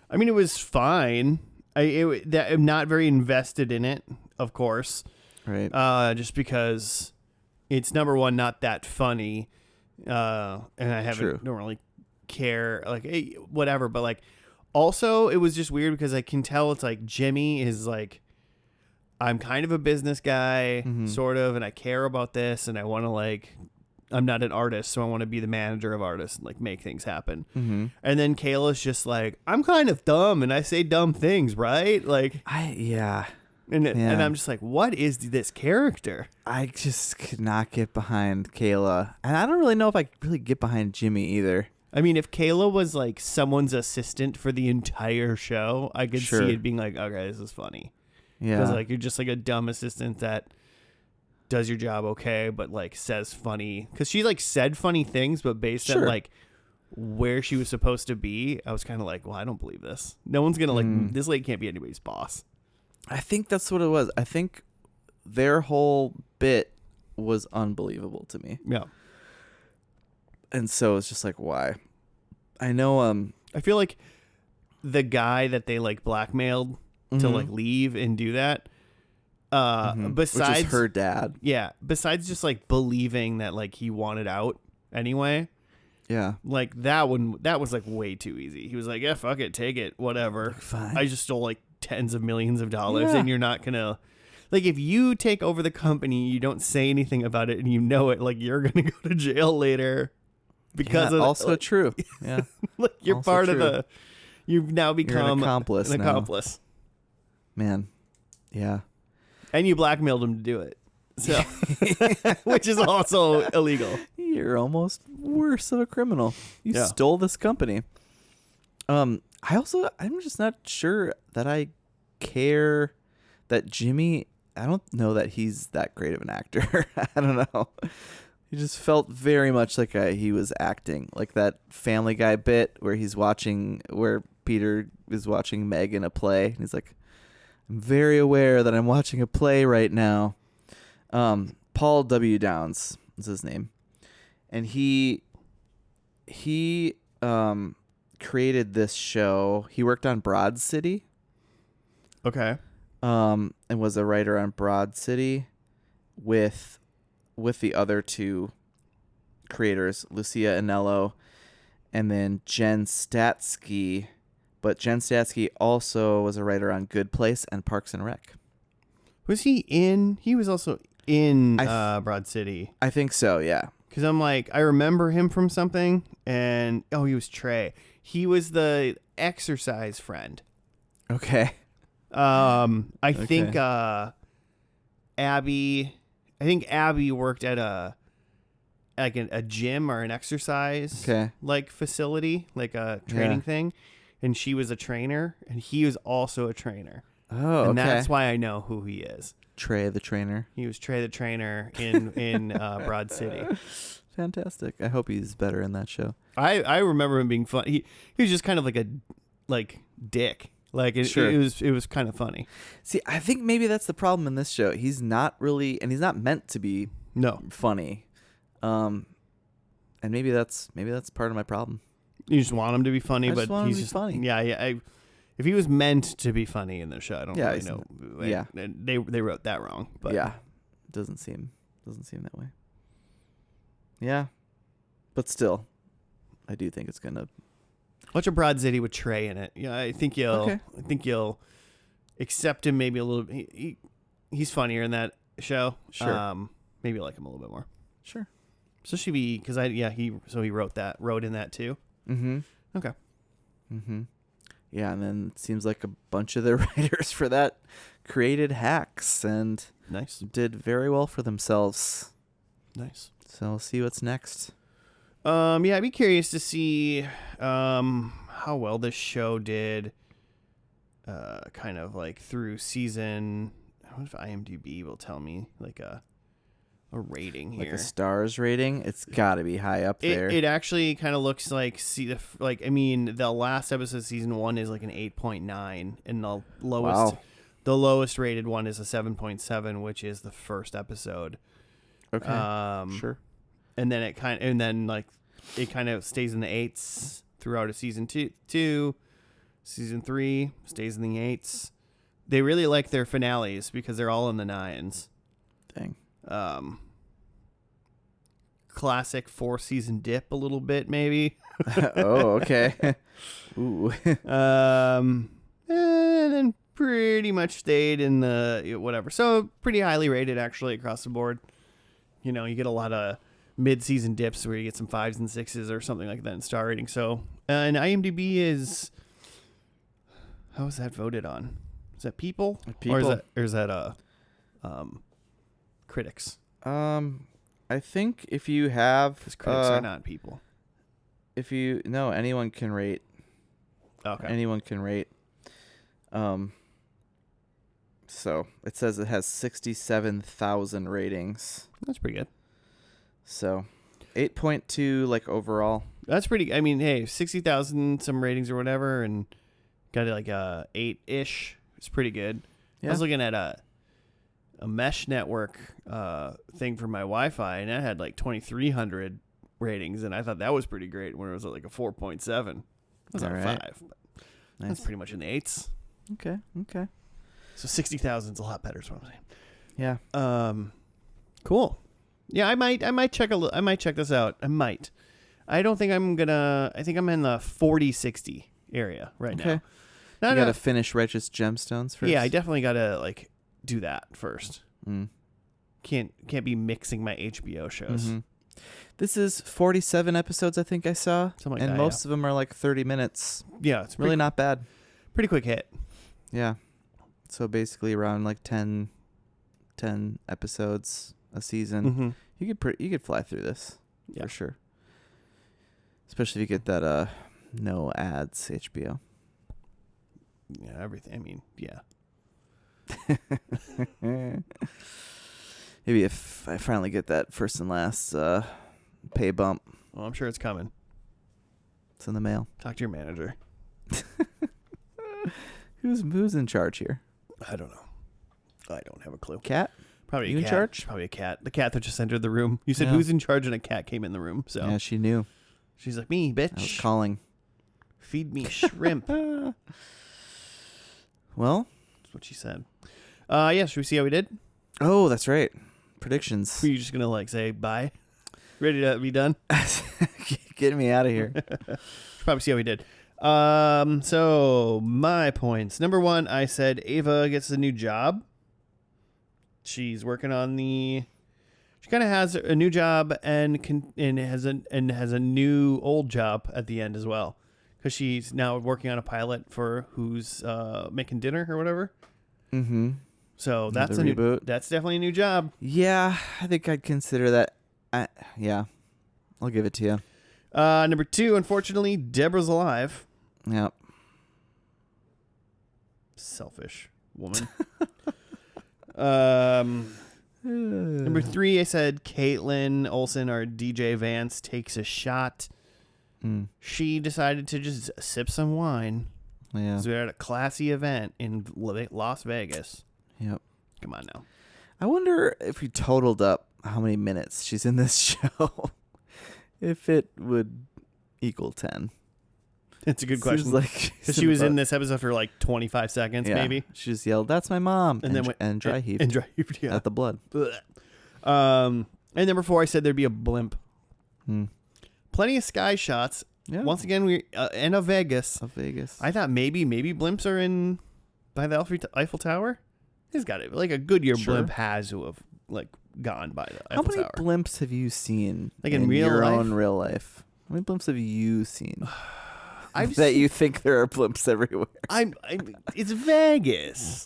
I mean, it was fine. I'm not very invested in it, of course. Right. Just because it's number one, not that funny. And I don't really care, like, hey, whatever. But like, also it was just weird because I can tell it's like Jimmy is like, I'm kind of a business guy, sort of, and I care about this, and I want to like, I'm not an artist, so I want to be the manager of artists and like make things happen. And then Kayla's just like, I'm kind of dumb and I say dumb things, right? Like, yeah. And I'm just like, what is this character? I just could not get behind Kayla. And I don't really know if I could really get behind Jimmy either. I mean, if Kayla was like someone's assistant for the entire show, I could see it being like, okay, this is funny. Yeah. Because like you're just like a dumb assistant that does your job okay, but like says funny. Because she like said funny things, but based on like where she was supposed to be, I was kind of like, well, I don't believe this. No one's gonna like this lady can't be anybody's boss. I think that's what it was. I think their whole bit was unbelievable to me. Yeah. And so it's just like, why? I know. I feel like the guy that they like blackmailed to like leave and do that. Besides which is her dad. Yeah. Besides just like believing that like he wanted out anyway. Yeah. Like that was like way too easy. He was like, yeah, fuck it, take it, whatever. Fine. I just stole like tens of millions of dollars and you're not gonna like if you take over the company, you don't say anything about it and you know it, like you're gonna go to jail later because of also like, true. Yeah. like you're also part true. of the you've now become an accomplice. An accomplice. Man. Yeah. And you blackmailed him to do it. So which is also illegal. You're almost worse of a criminal. You stole this company. I'm just not sure that I care that Jimmy, I don't know that he's that great of an actor. I don't know. He just felt very much like he was acting, like that Family Guy bit where where Peter is watching Meg in a play. And he's like, I'm very aware that I'm watching a play right now. Paul W. Downs is his name. And he created this show. He worked on Broad City. Okay. And was a writer on Broad City with the other two creators, Lucia Anello and then Jen Statsky. But Jen Statsky also was a writer on Good Place and Parks and Rec. Was he in? He was also in Broad City. I think so, yeah. Because I'm like, I remember him from something, and he was Trey. He was the exercise friend. Okay. I think Abby worked at a gym or an exercise like facility, like a training thing, and she was a trainer, and he was also a trainer. Oh, and that's why I know who he is. Trey the trainer. He was Trey the trainer in Broad City. Fantastic. I hope he's better in that show. I remember him being fun. He was just kind of like a dick. Like it was kind of funny. See, I think maybe that's the problem in this show. He's not really, and he's not meant to be funny. And maybe that's part of my problem. You just want him to be funny, I but just want he's him to just be funny. Yeah. If he was meant to be funny in the show, I don't really know. Yeah, they wrote that wrong. But yeah, doesn't seem that way. Yeah, but still, I do think it's gonna. Watch a Broad City with Trey in it. Yeah, I think you'll accept him maybe a little. He's funnier in that show. Sure. Maybe like him a little bit more. Sure. Especially because he wrote in that too. Mm-hmm. Okay. Mm-hmm. Yeah, and then it seems like a bunch of the writers for that created hacks and did very well for themselves. Nice. So we'll see what's next. Yeah, I'd be curious to see how well this show did kind of like through season. I wonder if IMDb will tell me like a rating here. Like a stars rating? It's got to be high up there. It actually kind of looks like the last episode of season 1 is like an 8.9 and the lowest rated one is a 7.7, which is the first episode. Okay. Sure. And then it kind of stays in the 8s throughout a season 2. Season 3 stays in the 8s. They really like their finales because they're all in the 9s. Dang. Classic 4-season dip a little bit maybe. Oh, okay. Ooh. And then pretty much stayed in the whatever. So pretty highly rated actually across the board. You know, you get a lot of mid-season dips where you get some 5s and 6s or something like that in star rating. So and IMDb is, how is that voted on? Is that people? People. Or is that critics? I think if you have Because critics are not people. Anyone can rate. Okay. Anyone can rate. So it says it has 67,000 ratings. That's pretty good. So 8.2 like overall. That's pretty. I mean, hey, 60,000 some ratings or whatever, and got like 8-ish. It's pretty good. Yeah. I was looking at a mesh network thing for my Wi-Fi, and that had like 2,300 ratings, and I thought that was pretty great when it was at like a 4.7. It was at a 5, but that's pretty much in the 8s. Okay. So 60,000 is a lot better, is what I'm saying. Yeah. Cool. Yeah, I might check this out. I might. I don't think I'm gonna. I think I'm in the 40-60 area right now. You gotta finish Righteous Gemstones first. Yeah, I definitely gotta like do that first. Mm. Can't be mixing my HBO shows. Mm-hmm. This is 47 episodes, I think I saw, Something like and that, most of them are like 30 minutes. Yeah, it's Really not bad. pretty quick hit. Yeah. So basically around like 10 episodes a season. Mm-hmm. You could fly through this Yeah. for sure. Especially if you get that no ads HBO. Yeah, everything. I mean, yeah. Maybe if I finally get that first and last pay bump. Well, I'm sure it's coming. It's in the mail. Talk to your manager. Who's in charge here? I don't know. I don't have a clue. Cat? Probably You a in cat. charge? Probably a cat. The cat that just entered the room. You said Yeah. who's in charge, and a cat came in the room. So Yeah, she knew. she's like, me, bitch. I was calling. Feed me shrimp. That's Well, what she said. Yeah, should we see how we did? oh, that's right. Predictions. Were you just going to like say bye? Ready to be done? Get me out of here. Should probably see how we did. So my points. Number 1, I said Ava gets a new job. She's working on she kind of has a new job and has a new old job at the end as well, because she's now working on a pilot for Who's Making Dinner or whatever. Mm-hmm. So that's Another a reboot. That's definitely a new job. Yeah, I think I'd consider that. Yeah, I'll give it to you. Number 2, unfortunately, Deborah's alive. Yeah. Selfish woman. Number 3, I said Caitlin Olsen or DJ Vance takes a shot. Mm. She decided to just sip some wine. Yeah. So we're at a classy event in Las Vegas. Yep. Come on now. I wonder if we totaled up how many minutes she's in this show, if it would equal 10. It's a good question. Seems like She was in this episode for like 25 seconds, maybe. She just yelled, "That's my mom," And then dry heaved And dry heaved, yeah. at the blood. And number 4, I said there'd be a blimp. Hmm. Plenty of sky shots. Yeah. Once again, we in a Vegas. Of Vegas. I thought maybe blimps are in by the Eiffel Tower. He's got it. Like a Goodyear blimp has to have like gone by the How Eiffel many Tower. blimps have you seen Like in real your life? own real life? How many blimps have you seen? I've that seen- you think there are blimps everywhere. It's Vegas.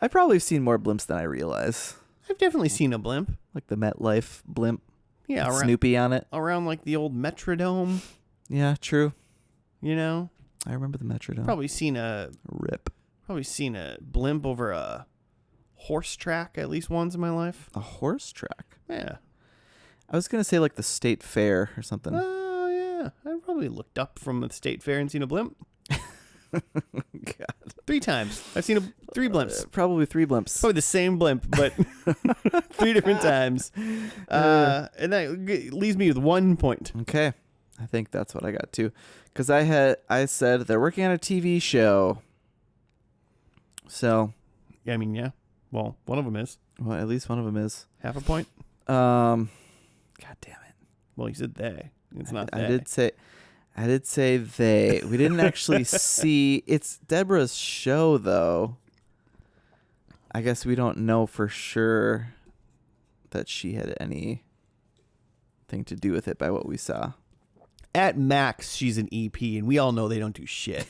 I've probably seen more blimps than I realize. I've definitely seen a blimp. Like the MetLife blimp. Yeah, with around, Snoopy on it. around like the old Metrodome. Yeah, true. You know, I remember the Metrodome. probably seen a Rip. blimp over a horse track at least once in my life. A horse track. Yeah. I was going to say like the state fair or something. Oh yeah, I probably looked up from the state fair and seen a blimp. God. 3 times. I've seen 3 blimps. Probably 3 blimps. Probably the same blimp, but 3 different times. And that leaves me with 1 point. Okay. I think that's what I got too. Because I said they're working on a TV show. So. Yeah, I mean, yeah. Well, one of them is. Well, at least one of them is. Half a point. God damn it. Well, you said they. It's not I they. did say they. We didn't actually see. It's Deborah's show, though. I guess we don't know for sure that she had anything to do with it by what we saw. At max, she's an EP, and we all know they don't do shit.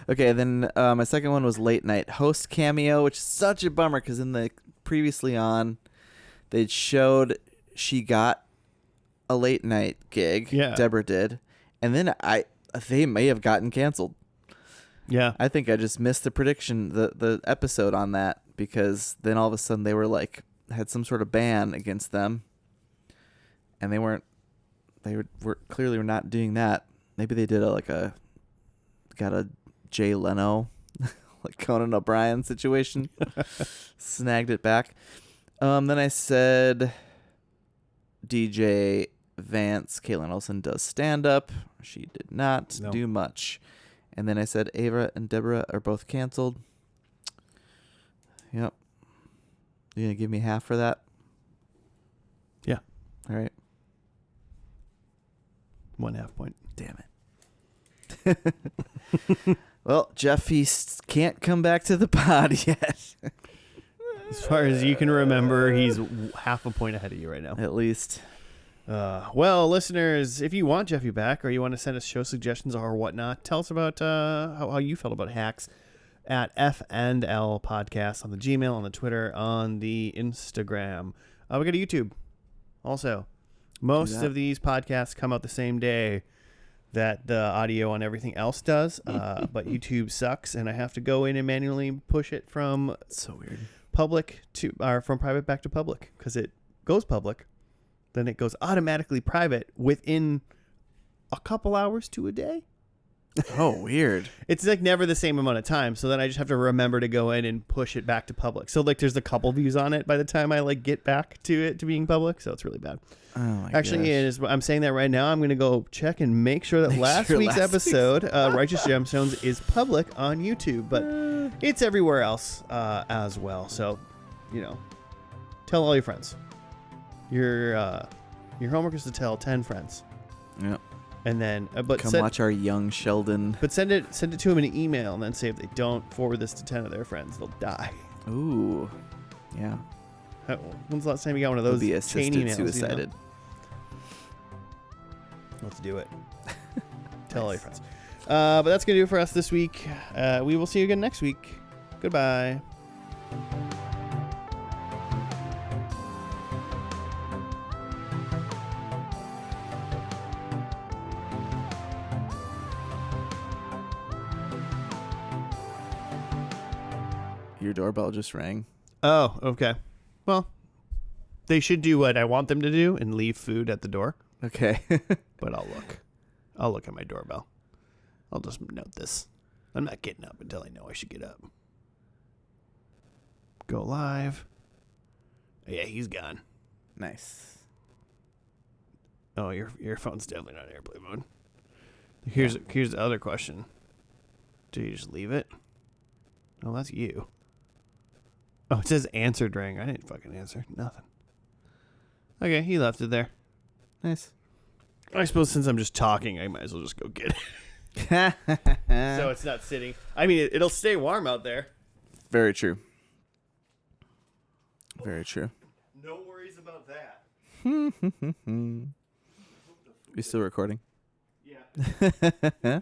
Okay, then my second one was late night host cameo, which is such a bummer because in the previously on, they showed she got a late night gig. Yeah. Deborah did, and then they may have gotten canceled. Yeah. I think I just missed the prediction, the episode on that, because then all of a sudden they were like had some sort of ban against them, and they were clearly were not doing that. Maybe they did got a Jay Leno, like Conan O'Brien situation, snagged it back. Then I said DJ Vance, Caitlin Olsen does stand up. She did not do much. And then I said Ava and Deborah are both canceled. Yep. You gonna give me half for that? Yeah. All right. 1/2 point. Damn it. Well, Jeff, can't come back to the pod yet. As far as you can remember, he's 1/2 point ahead of you right now. At least. Well, listeners, if you want Jeffy back or you want to send us show suggestions or whatnot, tell us about how you felt about hacks at F&L Podcast on the Gmail, on the Twitter, on the Instagram. We got a YouTube also. Most of these podcasts come out the same day that the audio on everything else does, but YouTube sucks, and I have to go in and manually push it from so weird public to or from private back to public because it goes public. Then it goes automatically private within a couple hours to a day. Oh, weird. It's like never the same amount of time. So then I just have to remember to go in and push it back to public. So like there's a couple views on it by the time I like get back to it to being public. So it's really bad. Oh my Actually, I'm saying that right now. I'm going to go check and make sure that last week's episode, Righteous Gemstones, is public on YouTube. But it's everywhere else as well. So, tell all your friends. Your homework is to tell 10 friends. Yep. And then, watch our young Sheldon. But send it to them in an email, and then say if they don't forward this to 10 of their friends, they'll die. Ooh, yeah. When's the last time you got one of those? Be assisted chain emails, suicided. Let's do it. Tell all your friends. But that's gonna do it for us this week. We will see you again next week. Goodbye. Your doorbell just rang. Oh, okay. Well, they should do what I want them to do and leave food at the door. Okay. But I'll look at my doorbell. I'll just note this. I'm not getting up until I know I should get up. Go live. Yeah, he's gone. Nice. Oh, your phone's definitely not airplane mode. Here's the other question. Do you just leave it? Oh, that's you. Oh, it says answered ring. I didn't fucking answer. Nothing. Okay, he left it there. Nice. I suppose since I'm just talking, I might as well just go get it. So it's not sitting. I mean, it'll stay warm out there. Very true. Very true. No worries about that. We still recording? Yeah.